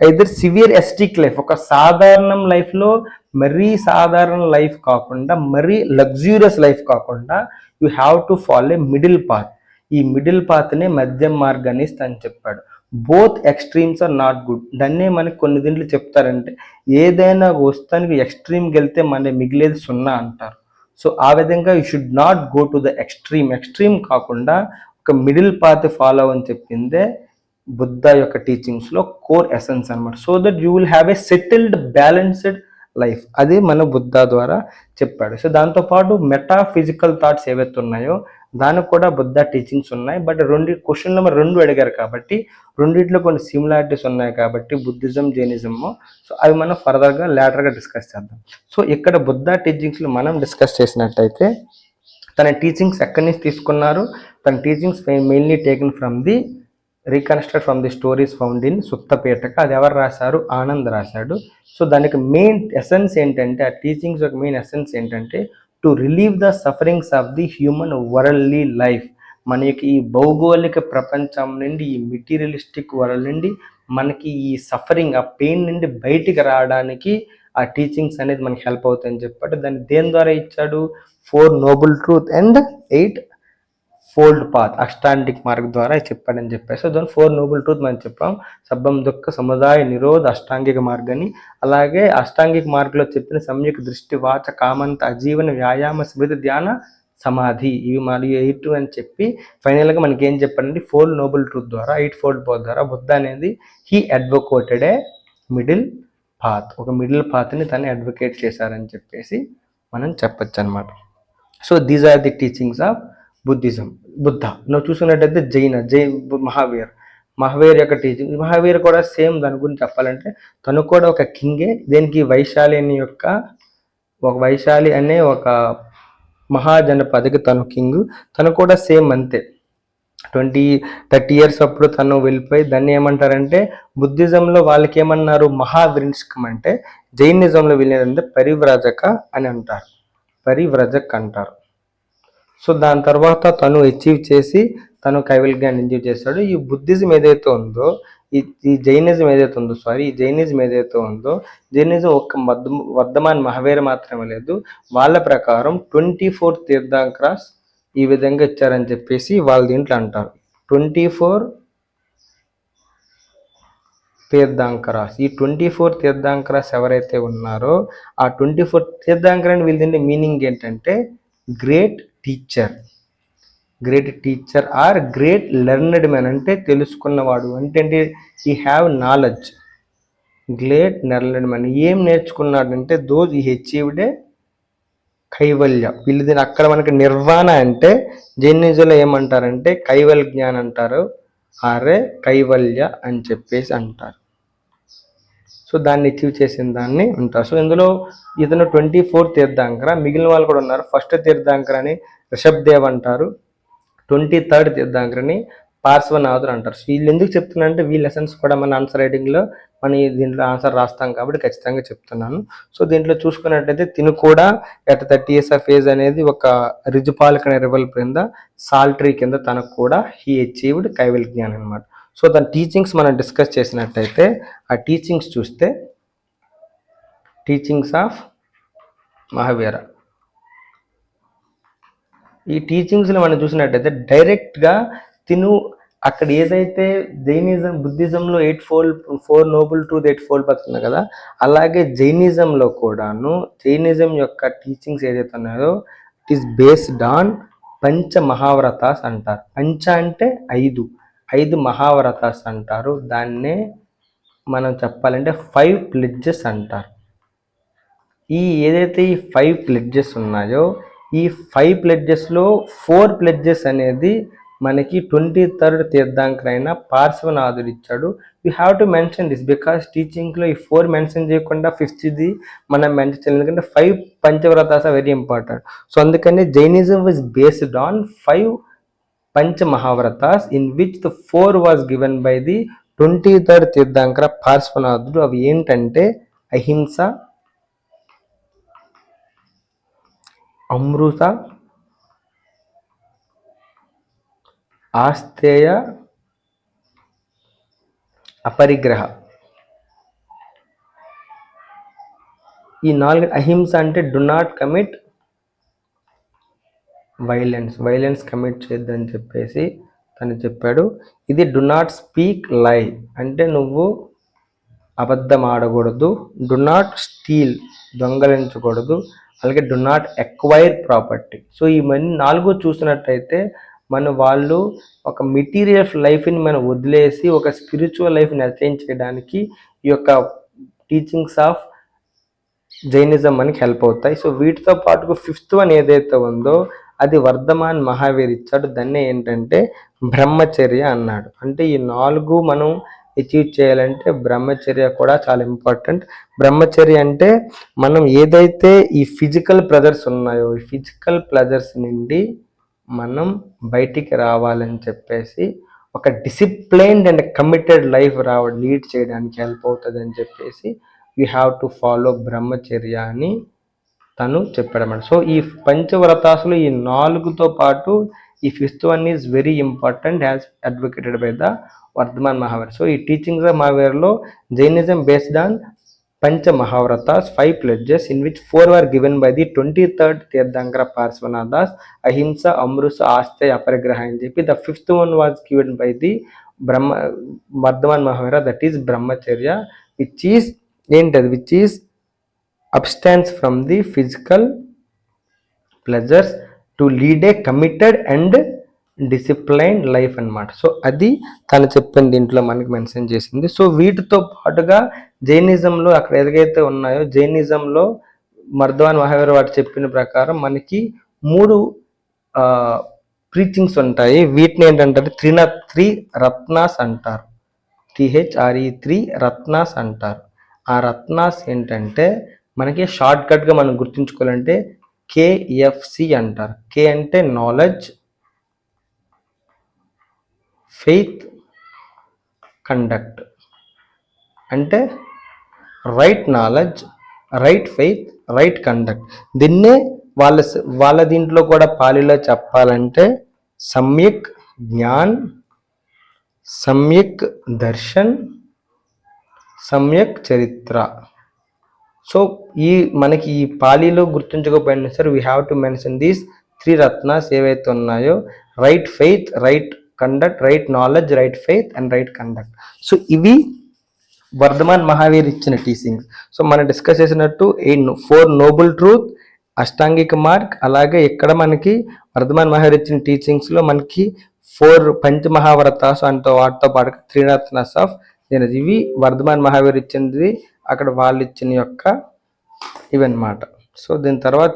ఐదర్ సివియర్ ఎస్టిక్ లైఫ్, ఒక సాధారణం లైఫ్లో మరీ సాధారణ లైఫ్ కాకుండా మరీ లగ్జూరియస్ లైఫ్ కాకుండా you have to follow a middle path. ఈ మిడిల్ పాత్నే మధ్యం మార్గాన్ని అని చెప్పాడు. Both extremes are not good. దాన్నే మనకి కొన్ని దీంట్లో చెప్తారంటే ఏదైనా వస్తానికి ఎక్స్ట్రీమ్కి వెళ్తే మన మిగిలేది 0 అంటారు. సో ఆ విధంగా you should not go to the extreme కాకుండా ఒక మిడిల్ పాత్ ఫాలో అని చెప్పిందే బుద్ధ యొక్క టీచింగ్స్లో కోర్ ఎసెన్స్ అనమాట. So that you will have a settled balanced life. అది మన బుద్ధ ద్వారా చెప్పాడు. సో దాంతోపాటు మెటాఫిజికల్ థాట్స్ ఏవైతే ఉన్నాయో దానికి కూడా బుద్ధ టీచింగ్స్ ఉన్నాయి. బట్ క్వశ్చన్ నెంబర్ 2 అడిగారు కాబట్టి రెండిట్లో కొన్ని సిమిలారిటీస్ ఉన్నాయి కాబట్టి బుద్ధిజం జైనిజము. సో అవి మనం ఫర్దర్గా లేటర్గా డిస్కస్ చేద్దాం. సో ఇక్కడ బుద్ధ టీచింగ్స్లో మనం డిస్కస్ చేసినట్టయితే తన టీచింగ్స్ ఎక్కడి నుంచి తీసుకున్నారు, తన teachings mainly taken from the reconstruct from the stories found in Sutta Pitaka. అది ఎవరు రాశారు? ఆనంద్ రాశాడు. సో దానికి మెయిన్ ఎసెన్స్ ఏంటంటే ఆ టీచింగ్స్ యొక్క మెయిన్ ఎసెన్స్ ఏంటంటే to relieve the sufferings of the human worldly life. మనకి ఈ భౌగోళిక ప్రపంచం నుండి ఈ మెటీరియలిస్టిక్ వరల్డ్ నుండి మనకి ఈ సఫరింగ్ ఆ పెయిన్ నుండి బయటికి రావడానికి ఆ టీచింగ్స్ అనేది మనకి హెల్ప్ అవుతాయని చెప్పాడు. దాన్ని దేని ద్వారా ఇచ్చాడు? 4 noble truth and 8 fold path అష్టాంగిక్ మార్గం ద్వారా చెప్పాడని చెప్పేసి దాని 4 నోబుల్ ట్రూత్ మనం చెప్పాం. సబ్బం దుఃఖ సముదాయ నిరోధ అష్టాంగిక మార్గాన్ని. అలాగే అష్టాంగిక మార్గంలో చెప్పిన సమ్యక్ దృష్టి వాచ కామంత అజీవన వ్యాయామ స్మృతి ధ్యాన సమాధి ఇవి మరియు 8 అని చెప్పి ఫైనల్గా మనకి ఏం చెప్పారంటే 4 నోబుల్ ట్రూత్ ద్వారా 8 ఫోల్డ్ పాత్ ద్వారా బుద్ధ అనేది he advocated a middle path. ఒక మిడిల్ పాత్ని తను అడ్వకేట్ చేశారని చెప్పేసి మనం చెప్పచ్చు అనమాట. So these are the teachings of Buddhism. Buddha నువ్వు చూసుకున్నట్టయితే మహావీర్ యొక్క టీచింగ్. మహావీర్ కూడా సేమ్ దాని గురించి చెప్పాలంటే తను కూడా ఒక కింగే. దేనికి? వైశాలి అనే ఒక మహాజనపదకి తను కింగ్. తను కూడా సేమ్ అంతే 20-30 ఇయర్స్ అప్పుడు తను వెళ్ళిపోయి దాన్ని ఏమంటారంటే బుద్ధిజంలో వాళ్ళకి ఏమన్నారు? మహావిరించకం. అంటే జైనిజంలో వెళ్ళేదంటే పరివ్రాజక అని అంటారు, పరివ్రజక్ అంటారు. సో దాని తర్వాత తను అచీవ్ చేసి తను కైవల్యాన్ని అచీవ్ చేశాడు. ఈ బుద్ధిజం ఏదైతే ఉందో ఈ జైనిజం ఏదైతే ఉందో జైనిజం ఒక్క వర్ధమాన్ మహావీర మాత్రమే లేదు. వాళ్ళ ప్రకారం 24 తీర్థంకరాస్ ఈ విధంగా ఇచ్చారని చెప్పేసి వాళ్ళ దీంట్లో అంటారు. 24 తీర్థంకరాస్. ఈ 24 తీర్థంకరాస్ ఎవరైతే ఉన్నారో ఆ 24 తీర్థంకరాన్ని వీళ్ళ మీనింగ్ ఏంటంటే great teacher or great learned man. అంటే తెలుసుకున్నవాడు అంటే ఈ have knowledge. Great learned man ఏం నేర్చుకున్నాడంటే దోస్ ఈ అచీవ్డ్ ఏ కైవల్య. వీళ్ళది అక్కడ మనకి నిర్వాణ అంటే జైనిజంలో ఏమంటారంటే కైవల్య జ్ఞానం అంటారు, ఆరే కైవల్య అని చెప్పేసి అంటారు. సో దాన్ని అచీవ్ చేసిన దాన్ని ఉంటారు. సో ఇందులో ఇతను 24 తీర్థంకర, మిగిలిన వాళ్ళు కూడా ఉన్నారు. ఫస్ట్ తీర్థంకరని రిషబ్ దేవ్ అంటారు, 23rd తీర్థంకరని పార్శ్వనాథుడు అంటారు. సో వీళ్ళు ఎందుకు చెప్తున్నానంటే వీళ్ళ లెసన్స్ కూడా మన ఆన్సర్ రైటింగ్లో దీంట్లో ఆన్సర్ రాస్తాం కాబట్టి ఖచ్చితంగా చెప్తున్నాను. సో దీంట్లో చూసుకున్నట్టయితే తిను కూడా అట్ 30 years of age అనేది ఒక రిజుపాలక్ అనే రివల్ కింద సాల్ట్రీ కింద తనకు కూడా హీ అచీవ్డ్ కైవల్ జ్ఞాన్ అనమాట. సో దాని టీచింగ్స్ మనం డిస్కస్ చేసినట్టయితే ఆ టీచింగ్స్ చూస్తే టీచింగ్స్ ఆఫ్ మహావీర, ఈ టీచింగ్స్లో మనం చూసినట్టయితే డైరెక్ట్గా తిను అక్కడ ఏదైతే జైనిజం బుద్ధిజంలో 4 నోబుల్ ట్రూత్ 8 ఫోల్డ్ పడుతుంది కదా, అలాగే జైనిజంలో కూడాను జైనిజం యొక్క టీచింగ్స్ ఏదైతే ఉన్నాయో ఇట్ ఈస్ బేస్డ్ ఆన్ పంచ మహావ్రతాస్ అంటారు. పంచ అంటే 5 మహావ్రతాస్ అంటారు. దాన్నే మనం చెప్పాలంటే 5 ప్లెడ్జెస్ అంటారు. ఈ ఏదైతే ఈ 5 ప్లెడ్జెస్ ఉన్నాయో ఈ 5 ప్లెడ్జెస్లో 4 ప్లెడ్జెస్ అనేది మనకి 23rd తీర్థంకర్ అయిన పార్శ్వనాథుడు ఇచ్చాడు. You have to mention this because టీచింగ్లో ఈ 4 మెన్షన్ చేయకుండా 5th మనం మెన్షన్ చేయాలి, ఎందుకంటే 5 పంచవ్రతాస్ వెరీ ఇంపార్టెంట్. సో అందుకని జైనిజం వాజ్ బేస్డ్ ఆన్ 5 పంచ మహావ్రతాస్ in which the 4 was given by the 23rd tirthankara పార్శ్వనాథుడు. అవి ఏంటంటే అహింస, అమృత, ఆస్తేయ, అపరిగ్రహ. ఈ 4 అహింస అంటే do not commit violence commit చేయొద్దని చెప్పేసి తను చెప్పాడు. ఇది డు నాట్ స్పీక్ లై అంటే నువ్వు అబద్ధం ఆడకూడదు, డు నాట్ స్టీల్ దొంగలించకూడదు, అలాగే do not acquire property. So ఇవన్నీ 4 చూసినట్టయితే వాళ్ళు ఒక మెటీరియల్ లైఫ్ని మనం వదిలేసి ఒక స్పిరిచువల్ లైఫ్ని అటైన్ చేయడానికి ఈ యొక్క టీచింగ్స్ ఆఫ్ జైనిజం మనకి హెల్ప్ అవుతాయి. సో వీటితో పాటు 5th వన్ ఏదైతే ఉందో అది వర్ధమాన్ మహావీర్ ఇచ్చాడు. దాన్ని ఏంటంటే బ్రహ్మచర్య అన్నాడు. అంటే ఈ 4 మనం అచీవ్ చేయాలంటే బ్రహ్మచర్య కూడా చాలా ఇంపార్టెంట్. బ్రహ్మచర్య అంటే మనం ఏదైతే ఈ ఫిజికల్ ప్లెజర్స్ ఉన్నాయో ఈ ఫిజికల్ ప్లెజర్స్ నుండి మనం బయటికి రావాలని చెప్పేసి ఒక disciplined and committed life lead చేయడానికి హెల్ప్ అవుతుంది అని చెప్పేసి యూ హ్యావ్ టు ఫాలో బ్రహ్మచర్య అని తను చెప్పాడన్నమాట. సో ఈ పంచవ్రతాసులు ఈ 4తో పాటు ఈ 5th one is very important as advocated by the Vardhaman Mahavir. So ఈ టీచింగ్స్ ఆఫ్ మహావీర్లో జైనిజం బేస్డ్ ఆన్ పంచ మహావ్రతాస్ 5 pledges in which 4 were given by the 23rd Tirthankara పార్శ్వనాథాస్, అహింస, అమృత, ఆస్తేయ, అపరిగ్రహ అని చెప్పి the 5th one was given by the Vardhaman Mahavira, that is brahmacharya, which is abstinence from the physical pleasures to lead a committed and discipline life అన్నమాట. సో అది తను చెప్పిన దీంట్లో మనకి మెన్షన్ చేసింది. సో వీటితో పాటుగా జైనిజంలో అక్కడ ఏదైతే ఉన్నాయో జైనిజంలో వర్ధమాన్ మహావీర్ వారు చెప్పిన ప్రకారం మనకి 3 ప్రీచింగ్స్ ఉంటాయి. వీటిని ఏంటంటే 3 రత్నాస్ అంటారు. THRE3 రత్నాస్ అంటారు. ఆ రత్నాస్ ఏంటంటే మనకి షార్ట్ కట్గా మనం గుర్తుంచుకోవాలంటే KFC అంటారు. K అంటే నాలెడ్జ్, ఫెయిత్, కండక్ట్. అంటే right knowledge, right faith, right conduct. దీన్నే వాళ్ళ దీంట్లో కూడా పాలిలో చెప్పాలంటే సమ్యక్ జ్ఞాన్, సమ్యక్ దర్శన్, సమ్యక్ చరిత్ర. సో మనకి ఈ పాలీలో గుర్తుంచకపోయినా సరే we have to mention these 3 Ratna's ఏవైతే ఉన్నాయో right faith, right conduct, right knowledge, right faith and right conduct. So ఇవి వర్ధమాన్ మహావీర్ ఇచ్చిన టీచింగ్స్. సో మనం డిస్కస్ చేసినట్టు 4 నోబుల్ ట్రూత్, అష్టాంగిక మార్గ్, అలాగే ఇక్కడ మనకి వర్ధమాన్ మహావీర్ ఇచ్చిన టీచింగ్స్లో మనకి 4 పంచమహావ్రతాస్ అంటే వాటితో పాటు 3 రత్నాస్ ఆఫ్ జైనిజం. ఇవి వర్ధమాన్ మహావీర్ ఇచ్చింది, అక్కడ వాళ్ళు ఇచ్చిన యొక్క ఇవన్నమాట. సో దీని తర్వాత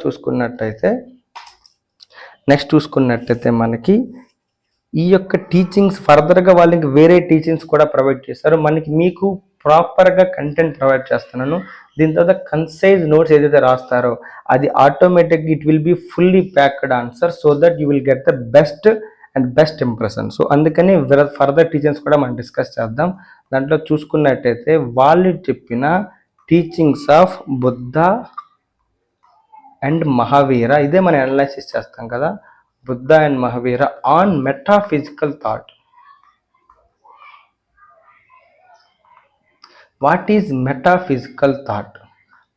చూసుకున్నట్టయితే మనకి ఈ యొక్క టీచింగ్స్ ఫర్దర్గా వాళ్ళకి వేరే టీచింగ్స్ కూడా ప్రొవైడ్ చేస్తారు. మీకు ప్రాపర్గా కంటెంట్ ప్రొవైడ్ చేస్తున్నాను. దీని తర్వాత కన్సైజ్ నోట్స్ ఏదైతే రాస్తారో అది automatic it will be fully packed answer so that you will get the best impression. So అందుకని ఫర్దర్ టీచర్స్ కూడా మనం డిస్కస్ చేద్దాం. దాంట్లో చూసుకున్నట్టయితే వాళ్ళు చెప్పిన teachings of Buddha and Mahavira, ఇదే మనం అనలైసిస్ చేస్తాం కదా, Buddha and Mahavira on metaphysical thought. What is metaphysical thought?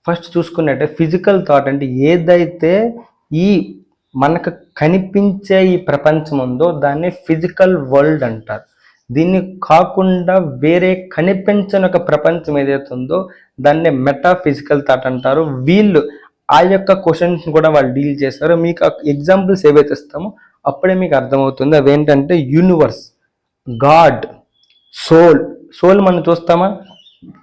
First చూసుకున్నట్టే ఫిజికల్ థాట్ అంటే ఏదైతే ఈ మనకు కనిపించే ఈ ప్రపంచం ఉందో దాన్ని ఫిజికల్ వరల్డ్ అంటారు. దీన్ని కాకుండా వేరే కనిపించని ఒక ప్రపంచం ఏదైతే ఉందో దాన్ని మెటాఫిజికల్ థాట్ అంటారు. వీళ్ళు ఆ యొక్క క్వశ్చన్స్ కూడా వాళ్ళు డీల్ చేస్తారు. మీకు ఎగ్జాంపుల్స్ ఏవైతే ఇస్తామో అప్పుడే మీకు అర్థమవుతుంది. అవేంటంటే యూనివర్స్, గాడ్, సోల్ మనం చూస్తామా?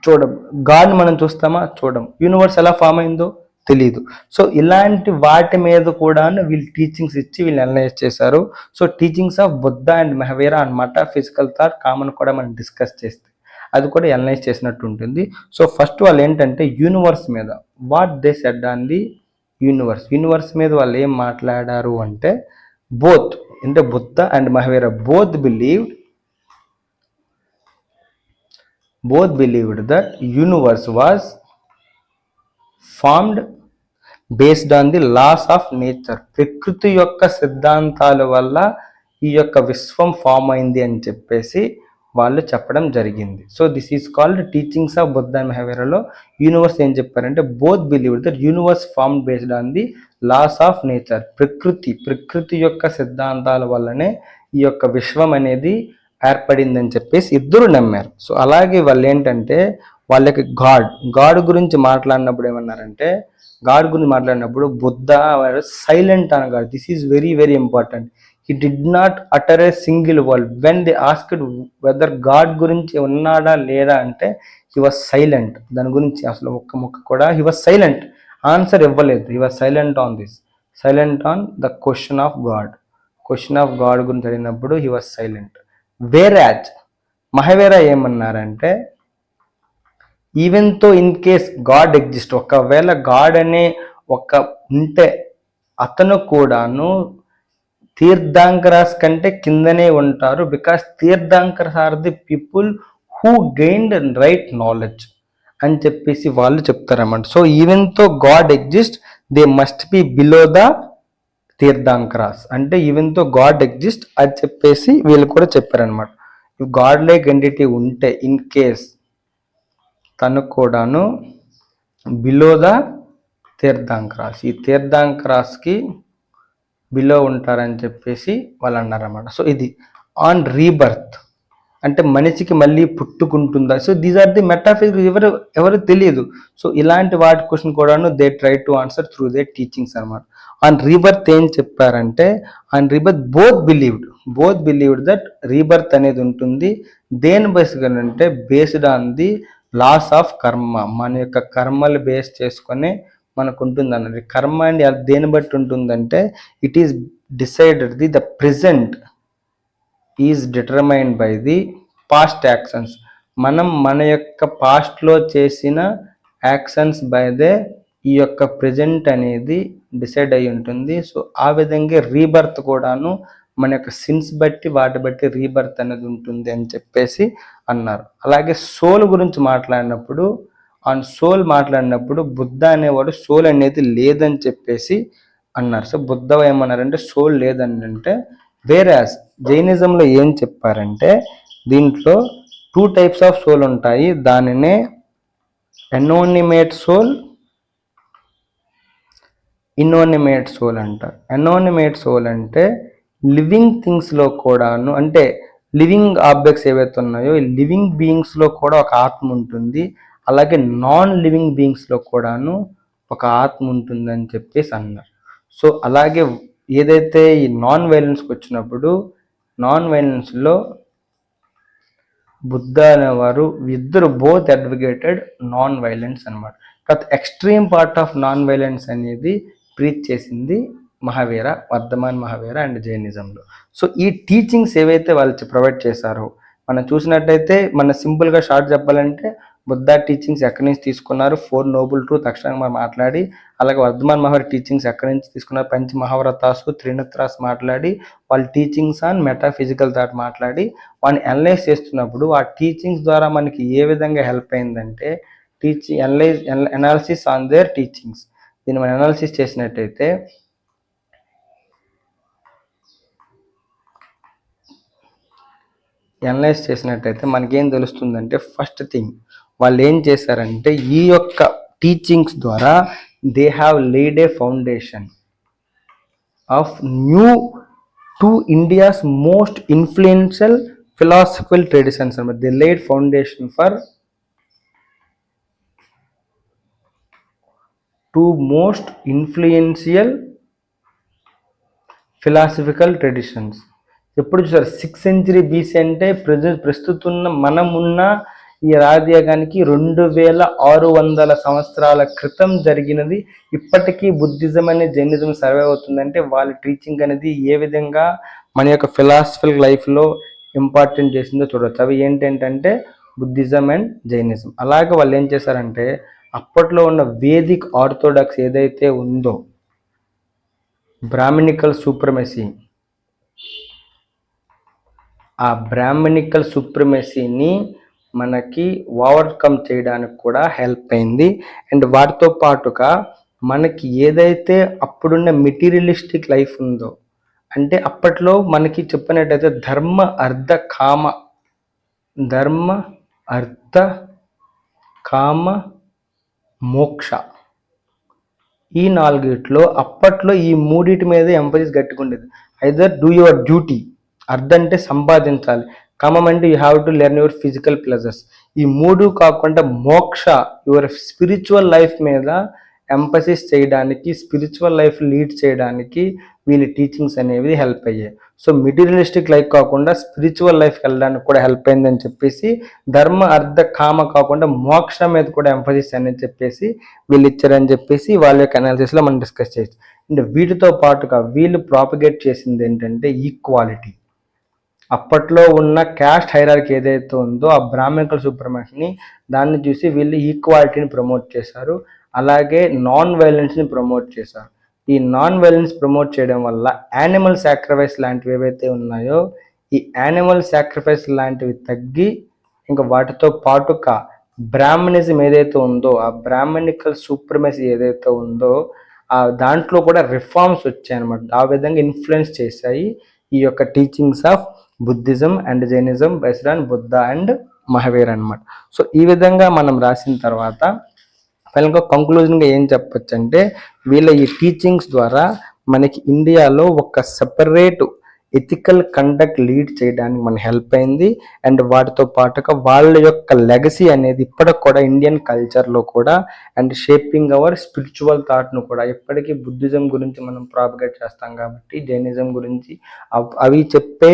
చూడం. గాడ్ మనం చూస్తామా? చూడం. యూనివర్స్ ఎలా ఫామ్ అయిందో తెలీదు. సో ఇలాంటి వాటి మీద కూడా వీళ్ళు టీచింగ్స్ ఇచ్చి వీళ్ళు అనలైజ్ చేశారు. So teachings of Buddha and Mahavir అనమాట ఫిజికల్ థాట్ కామన్ కూడా మనం డిస్కస్ చేస్తే అది కూడా అనలైజ్ చేసినట్టు ఉంటుంది. సో ఫస్ట్ వాళ్ళు ఏంటంటే యూనివర్స్ మీద what they said on the universe మీద వాళ్ళు ఏం మాట్లాడారు అంటే బోత్ అంటే Buddha and Mahavir both believed that universe was formed based on the laws of nature. ప్రకృతి యొక్క సిద్ధాంతాల వల్ల ఈ యొక్క విశ్వం ఫామ్ అయింది అని చెప్పేసి వాళ్ళు చెప్పడం జరిగింది. So this is called teachings of Buddha and మహావీరలో యూనివర్స్ ఏం చెప్పారంటే both believed that universe formed based on the laws of nature. ప్రకృతి యొక్క సిద్ధాంతాల వల్లనే ఈ యొక్క విశ్వం అనేది ఏర్పడిందని చెప్పేసి ఇద్దరు నమ్మారు. సో అలాగే వాళ్ళు ఏంటంటే వాళ్ళకి గాడ్ గురించి మాట్లాడినప్పుడు ఏమన్నారంటే బుద్ధ సైలెంట్ అనగాడు. This is very very important. He did not utter a single word when they asked whether God గురించి ఉన్నాడా లేదా అంటే హీ వాజ్ సైలెంట్. దాని గురించి అసలు ఒక్క ముక్క కూడా హీ వాజ్ సైలెంట్, ఆన్సర్ ఇవ్వలేదు. He was silent on the question of god గురించి అడిగినప్పుడు he was silent. Whereas Mahavira ఏమన్నారంటే even though in case god exist, ఒకవేళ గాడ్ అనే ఒక ఉంటే అతను కూడాను తీర్థంకరాస్ కంటే కిందనే ఉంటారు. Because Tirthankaras are the people who gained right knowledge అని చెప్పేసి వాళ్ళు చెప్తారన్నమాట. So even though god exist they must be below the Tirthankaras అంటే ఈవెన్ తో గాడ్ ఎగ్జిస్ట్ అని చెప్పేసి వీళ్ళు కూడా చెప్పారనమాట. గాడ్ లైక్ ఎంటిటీ ఉంటే ఇన్ కేస్ తను కూడాను బిలో ద తీర్థంకరాస్, ఈ తీర్థంకరాస్కి బిలో ఉంటారని చెప్పేసి వాళ్ళు అన్నారన్నమాట. సో ఇది ఆన్ రీబర్త్ అంటే మనిషికి మళ్ళీ పుట్టుకుంటుందా. So these are the metaphysics ఎవరు తెలియదు. సో ఇలాంటి వాటి క్వశ్చన్ కూడాను they try to answer through they teachings అనమాట. ఆన్ రీబర్త్ ఏం చెప్పారంటే on rebirth both believed that rebirth అనేది ఉంటుంది. దేని బేస్గా అంటే based on the laws of karma, మన యొక్క కర్మలు బేస్ చేసుకొని మనకు ఉంటుంది అన్నది. కర్మ అండ్ దేని బట్టి ఉంటుందంటే it is decided the present is determined by the past actions. మనం మన యొక్క పాస్ట్లో చేసిన యాక్షన్స్ బై దే ఈ యొక్క ప్రెజెంట్ అనేది డిసైడ్ అయి ఉంటుంది. సో ఆ విధంగా రీబర్త్ కూడాను మన యొక్క సిన్స్ బట్టి వాటి బట్టి రీబర్త్ అనేది ఉంటుంది అని చెప్పేసి అన్నారు. అలాగే సోల్ గురించి మాట్లాడినప్పుడు బుద్ధ అనేవాడు సోల్ అనేది లేదని చెప్పేసి అన్నారు. సో బుద్ధ ఏమన్నారంటే సోల్ లేదని అంటే, వేరే జైనిజంలో ఏం చెప్పారంటే దీంట్లో 2 టైప్స్ ఆఫ్ సోల్ ఉంటాయి. దానినే ఇనానిమేట్ సోల్ అంటారు. ఇనానిమేట్ సోల్ అంటే లివింగ్ థింగ్స్లో కూడాను అంటే లివింగ్ ఆబ్జెక్ట్స్ ఏవైతే ఉన్నాయో ఈ లివింగ్ బీయింగ్స్లో కూడా ఒక ఆత్మ ఉంటుంది. అలాగే నాన్ లివింగ్ బీయింగ్స్లో కూడాను ఒక ఆత్మ ఉంటుందని చెప్పేసి అన్నారు. సో అలాగే ఏదైతే ఈ నాన్ వైలెన్స్కి వచ్చినప్పుడు నాన్ వైలెన్స్లో బుద్ధ అనేవారు ఇద్దరు బోత్ అడ్వకేటెడ్ నాన్ వైలెన్స్ అనమాట. కాకపోతే extreme part of non violence అనేది ప్రీచ్ చేసింది వర్ధమాన్ మహావీర అండ్ జైనిజంలో. సో ఈ టీచింగ్స్ ఏవైతే వాళ్ళు ప్రొవైడ్ చేశారో మనం చూసినట్టయితే మన సింపుల్గా షార్ట్ చెప్పాలంటే బుద్ధ టీచింగ్స్ ఎక్కడి నుంచి తీసుకున్నారు, 4 నోబుల్ ట్రూత్ అక్షరంగా మనం మాట్లాడి, అలాగే వర్ధమాన్ మహర్షి టీచింగ్స్ ఎక్కడి నుంచి తీసుకున్నారు, పంచ మహావ్రతాసు, త్రినేత్రాస్ మాట్లాడి, వాళ్ళ టీచింగ్స్ ఆన్ మెటాఫిజికల్ థాట్ మాట్లాడి, వాడిని అనలైజ్ చేస్తున్నప్పుడు ఆ టీచింగ్స్ ద్వారా మనకి ఏ విధంగా హెల్ప్ అయిందంటే అనాలిసిస్ ఆన్ దేర్ టీచింగ్స్. దీన్ని మనం అనాలిసిస్ చేసినట్టయితే మనకేం తెలుస్తుందంటే, ఫస్ట్ థింగ్ వాళ్ళు ఏం చేశారంటే ఈ యొక్క టీచింగ్స్ ద్వారా they have laid a foundation of new two India's most influential philosophical traditions అనమాట. They laid foundation for two most influential philosophical traditions. ఎప్పుడు చూసారు 6th century BC అంటే ప్రస్తుతం మనమున్న ఈ రాజ్యానికి 2600 సంవత్సరాల క్రితం జరిగినది ఇప్పటికీ బుద్ధిజం అనే జైనిజం సర్వే అవుతుందంటే వాళ్ళ టీచింగ్ అనేది ఏ విధంగా మన యొక్క ఫిలాసఫికల్ లైఫ్లో ఇంపార్టెంట్ చేసిందో చూడవచ్చు. అవి ఏంటంటే బుద్ధిజం అండ్ జైనిజం. అలాగే వాళ్ళు ఏం చేశారంటే అప్పట్లో ఉన్న వేదిక్ ఆర్థోడాక్స్ ఏదైతే ఉందో బ్రాహ్మణికల్ సూప్రమసీ, ఆ బ్రాహ్మణికల్ సూప్రమసీని మనకి ఓవర్కమ్ చేయడానికి కూడా హెల్ప్ అయింది. అండ్ వాటితో పాటుగా మనకి ఏదైతే అప్పుడున్న మెటీరియలిస్టిక్ లైఫ్ ఉందో, అంటే అప్పట్లో మనకి చెప్పినట్టయితే ధర్మ అర్థ కామ మోక్ష, ఈ 4 అప్పట్లో ఈ 3 మీద ఎంఫసిస్ గట్టిగా ఉండేది. ఐదర్ డూ యువర్ డ్యూటీ, అర్థం అంటే సంపాదించాలి, కామం అంటే you have to learn your physical pleasures. ఈ 3 కాకుండా మోక్ష యువర్ స్పిరిచువల్ లైఫ్ మీద ఎంఫసిస్ చేయడానికి, స్పిరిచువల్ లైఫ్ లీడ్ చేయడానికి వీళ్ళ టీచింగ్స్ అనేవి హెల్ప్ అయ్యాయి. సో మెటీరియలిస్టిక్ లైఫ్ కాకుండా స్పిరిచువల్ లైఫ్ వెళ్ళడానికి కూడా హెల్ప్ అయిందని చెప్పేసి, ధర్మ అర్థ కామ కాకుండా మోక్ష మీద కూడా ఎంఫసిస్ అని చెప్పేసి వీళ్ళు ఇచ్చారని చెప్పేసి వాళ్ళ యొక్క అనాలిసిస్లో మనం డిస్కస్ చేయొచ్చు. అండ్ వీటితో పాటుగా వీళ్ళు ప్రాపగేట్ చేసింది ఏంటంటే ఈక్వాలిటీ. అప్పట్లో ఉన్న క్యాస్ట్ హైరార్కీ ఏదైతే ఉందో ఆ బ్రాహ్మణికల్ సూప్రమసీని దాన్ని చూసి వీళ్ళు ఈక్వాలిటీని ప్రమోట్ చేశారు. అలాగే నాన్ వైలెన్స్ని ప్రమోట్ చేశారు. ఈ నాన్ వైలెన్స్ ప్రమోట్ చేయడం వల్ల యానిమల్ సాక్రిఫైస్ లాంటివి ఏవైతే ఉన్నాయో ఈ యానిమల్ సాక్రిఫైస్ లాంటివి తగ్గి, ఇంకా వాటితో పాటుగా బ్రాహ్మణిజం ఏదైతే ఉందో ఆ బ్రాహ్మణికల్ సూప్రమసీ ఏదైతే ఉందో ఆ దాంట్లో కూడా రిఫార్మ్స్ వచ్చాయన్నమాట. ఆ విధంగా ఇన్ఫ్లుయెన్స్ చేశాయి ఈ యొక్క teachings of Buddhism and Jainism based on Buddha and Mahavir అనమాట. సో ఈ విధంగా మనం రాసిన తర్వాత ఫైనల్గా కంక్లూజన్గా ఏం చెప్పొచ్చు అంటే, వీళ్ళ ఈ టీచింగ్స్ ద్వారా మనకి ఇండియాలో ఒక సెపరేట్ ఎథికల్ కండక్ట్ లీడ్ చేయడానికి మన హెల్ప్ అయింది. అండ్ వాటితో పాటుగా వాళ్ళ యొక్క లెగసీ అనేది ఇప్పటికి కూడా ఇండియన్ కల్చర్లో కూడా అండ్ షేపింగ్ అవర్ స్పిరిచువల్ థాట్ను కూడా ఇప్పటికీ బుద్ధిజం గురించి మనం ప్రాపగేట్ చేస్తాం కాబట్టి, జైనిజం గురించి అవి చెప్పే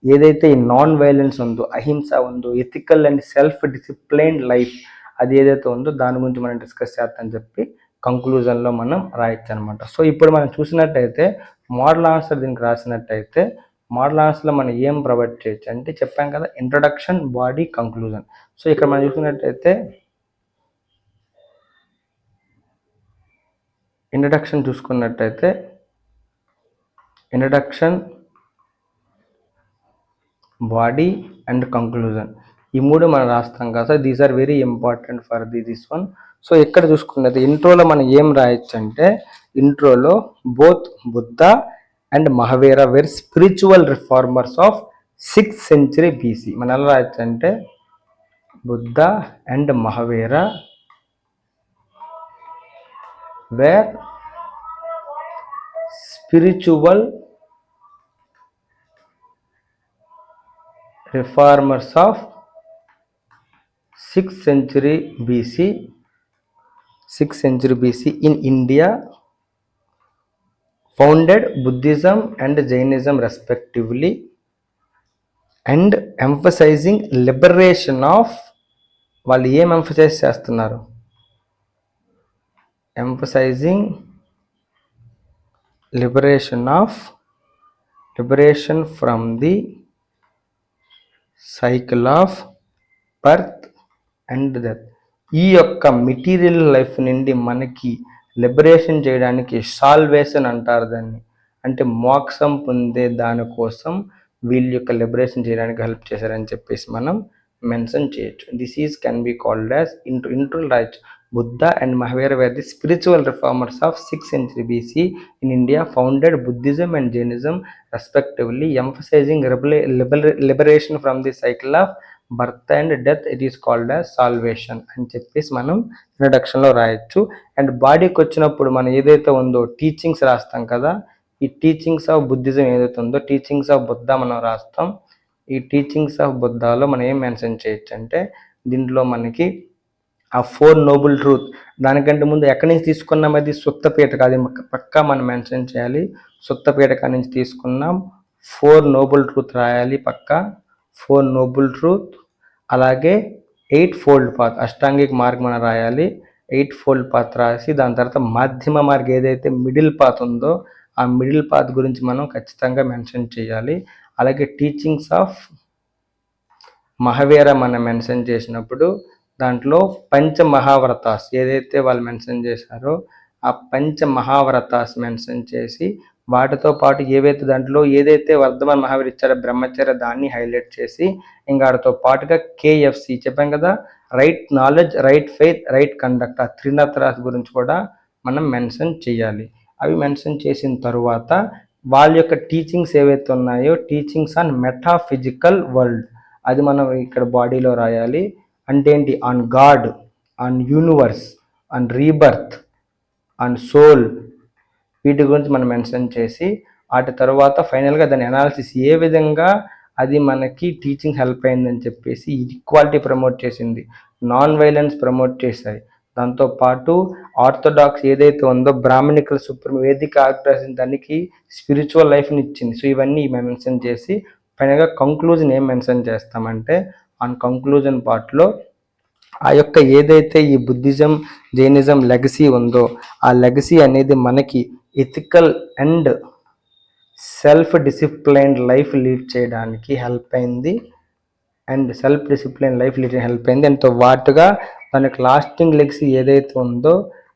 ఏదైతే ఈ నాన్ వైలెన్స్ ఉందో, అహింస ఉందో, ethical and self disciplined life అది ఏదైతే ఉందో దాని గురించి మనం డిస్కస్ చేస్తామని చెప్పి కంక్లూజన్లో మనం రాయొచ్చు అనమాట. సో ఇప్పుడు మనం చూసినట్టయితే మోడల్ ఆన్సర్ దీనికి రాసినట్టయితే మోడల్ ఆన్సర్లో మనం ఏం ప్రొవైడ్ చేయొచ్చు అంటే చెప్పాం కదా, ఇంట్రొడక్షన్, బాడీ, కంక్లూజన్. సో ఇక్కడ మనం చూసినట్టయితే ఇంట్రొడక్షన్ చూసుకున్నట్టయితే ఇంట్రొడక్షన్, బాడీ అండ్ కంక్లూజన్ ఈ 3 మనం రాస్తాం కదా. These are very important for this one. So ఇక్కడ చూసుకున్నది ఇంట్రోలో మనం ఏం రాయొచ్చు అంటే, ఇంట్రోలో both Buddha and Mahavira were spiritual reformers of 6th century BC. మనం ఎలా రాయొచ్చు అంటే Buddha and Mahavira were spiritual reformers of 6th century BC in India, founded Buddhism and Jainism respectively, and emphasizing liberation of, వాళ్ళు ఏం ఎంఫసైజ్ చేస్తున్నారు, emphasizing liberation from the cycle of birth, and that ఈ యొక్క మెటీరియల్ లైఫ్ నుండి మనకి లిబరేషన్ చేయడానికి సాల్వేషన్ అంటారు దాన్ని. అంటే మోక్షం పొందే దానికోసం వీళ్ళ యొక్క లిబరేషన్ చేయడానికి హెల్ప్ చేశారని చెప్పేసి మనం మెన్షన్ చేయొచ్చు. This is can be called as internal right. Buddha and Mahavira were the spiritual reformers of 6th century BC in India, founded Buddhism and Jainism respectively, emphasizing liberation from the cycle of birth and death. It is called as salvation అని చెప్పేసి మనం ఇంట్రడక్షన్లో రాయొచ్చు. అండ్ బాడీకి వచ్చినప్పుడు మనం ఏదైతే ఉందో టీచింగ్స్ రాస్తాం కదా, ఈ టీచింగ్స్ ఆఫ్ బుద్ధిజం ఏదైతే ఉందో టీచింగ్స్ ఆఫ్ బుద్ధ మనం రాస్తాం. ఈ టీచింగ్స్ ఆఫ్ బుద్ధాలో మనం ఏం మెన్షన్ చేయొచ్చు అంటే దీంట్లో మనకి ఆ 4 నోబుల్ ట్రూత్, దానికంటే ముందు ఎక్కడి నుంచి తీసుకున్నాం, అది సుత్తపీఠక, అది పక్కా మనం మెన్షన్ చేయాలి. సుత్తపీఠక నుంచి తీసుకున్నాం. 4 నోబుల్ ట్రూత్ రాయాలి పక్కా. 4 నోబుల్ ట్రూత్, అలాగే 8 ఫోల్డ్ పాత్, అష్టాంగిక మార్గం మనం రాయాలి. 8 ఫోల్డ్ పాత్ రాసి దాని తర్వాత మాధ్యమ మార్గం ఏదైతే మిడిల్ పాత్ ఉందో ఆ మిడిల్ పాత్ గురించి మనం ఖచ్చితంగా మెన్షన్ చేయాలి. అలాగే టీచింగ్స్ ఆఫ్ మహావీర మనం మెన్షన్ చేసినప్పుడు దాంట్లో పంచ మహావ్రతాస్ ఏదైతే వాళ్ళు మెన్షన్ చేశారో ఆ పంచ మహావ్రతాస్ మెన్షన్ చేసి వాటితో పాటు ఏవైతే దాంట్లో ఏదైతే వర్ధమాన మహావీర్ ఇచ్చారో బ్రహ్మచర్య దాన్ని హైలైట్ చేసి ఇంకా వాటితో పాటుగా కేఎఫ్సి చెప్పాం కదా, right knowledge, right faith, right conduct, ఆ త్రినత్రాస్ గురించి కూడా మనం మెన్షన్ చేయాలి. అవి మెన్షన్ చేసిన తరువాత వాళ్ళ యొక్క టీచింగ్స్ ఏవైతే ఉన్నాయో టీచింగ్స్ ఆన్ మెటాఫిజికల్ వరల్డ్ అది మనం ఇక్కడ బాడీలో రాయాలి. అంటే ఏంటి, on god, on universe, on rebirth, on soul, వీటి గురించి మనం మెన్షన్ చేసి వాటి తర్వాత ఫైనల్గా దాని అనాలిసిస్ ఏ విధంగా అది మనకి టీచింగ్ హెల్ప్ అయిందని చెప్పేసి ఈక్వాలిటీ ప్రమోట్ చేసింది, నాన్ వైలెన్స్ ప్రమోట్ చేశాయి. దాంతోపాటు ఆర్థోడాక్స్ ఏదైతే ఉందో బ్రాహ్మణికల్ సుప్రీం వేదిక ఆర్డర్స్ దానికి స్పిరిచువల్ లైఫ్ని ఇచ్చింది. సో ఇవన్నీ మెన్షన్ చేసి ఫైనల్గా కంక్లూజన్ ఏం మెన్షన్ చేస్తామంటే ఆన్ కంక్లూజన్ పార్ట్లో ఆ యొక్క ఏదైతే ఈ బుద్ధిజం జైనిజం లెగసీ ఉందో ఆ లెగసీ అనేది మనకి ethical and self disciplined life lead చేయడానికి హెల్ప్ అయింది. And self discipline life lead help అయింది. అండ్ వాటుగా దానికి లాస్టింగ్ లెగసీ ఏదైతే ఉందో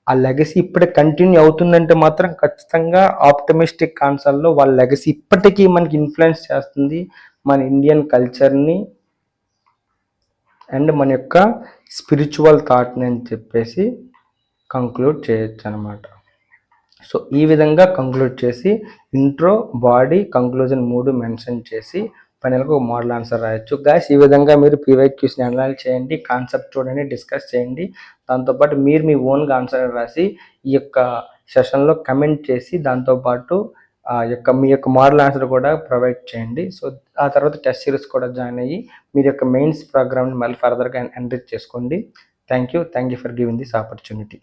ఆ లెగసీ ఇప్పటికి కంటిన్యూ అవుతుందంటే మాత్రం ఖచ్చితంగా ఆప్టమిస్టిక్ కాన్సెప్ట్లో వాళ్ళ లెగసీ ఇప్పటికీ మనకి ఇన్ఫ్లుయెన్స్ చేస్తుంది మన ఇండియన్ కల్చర్ని అండ్ మన యొక్క స్పిరిచువల్ థాట్ని అని చెప్పేసి కంక్లూడ్ చేయొచ్చు అనమాట. సో ఈ విధంగా కంక్లూడ్ చేసి ఇంట్రో, బాడీ, కంక్లూజన్ 3 మెన్షన్ చేసి ఫైనల్గా ఒక మోడల్ ఆన్సర్ రాయొచ్చు. గాయస్ ఈ విధంగా మీరు పీవైక్యూస్ని అనలైజ్ చేయండి, కాన్సెప్ట్ చూడండి, డిస్కస్ చేయండి. దాంతోపాటు మీరు మీ ఓన్గా ఆన్సర్ రాసి ఈ యొక్క సెషన్లో కమెంట్ చేసి దాంతోపాటు మీ యొక్క మోడల్ ఆన్సర్ కూడా ప్రొవైడ్ చేయండి. సో ఆ తర్వాత టెస్ట్ సిరీస్ కూడా జాయిన్ అయ్యి మీరు యొక్క మెయిన్స్ ప్రోగ్రామ్ని మళ్ళీ ఫర్దర్గా ఎన్రిచ్ చేసుకోండి. Thank you for giving this opportunity.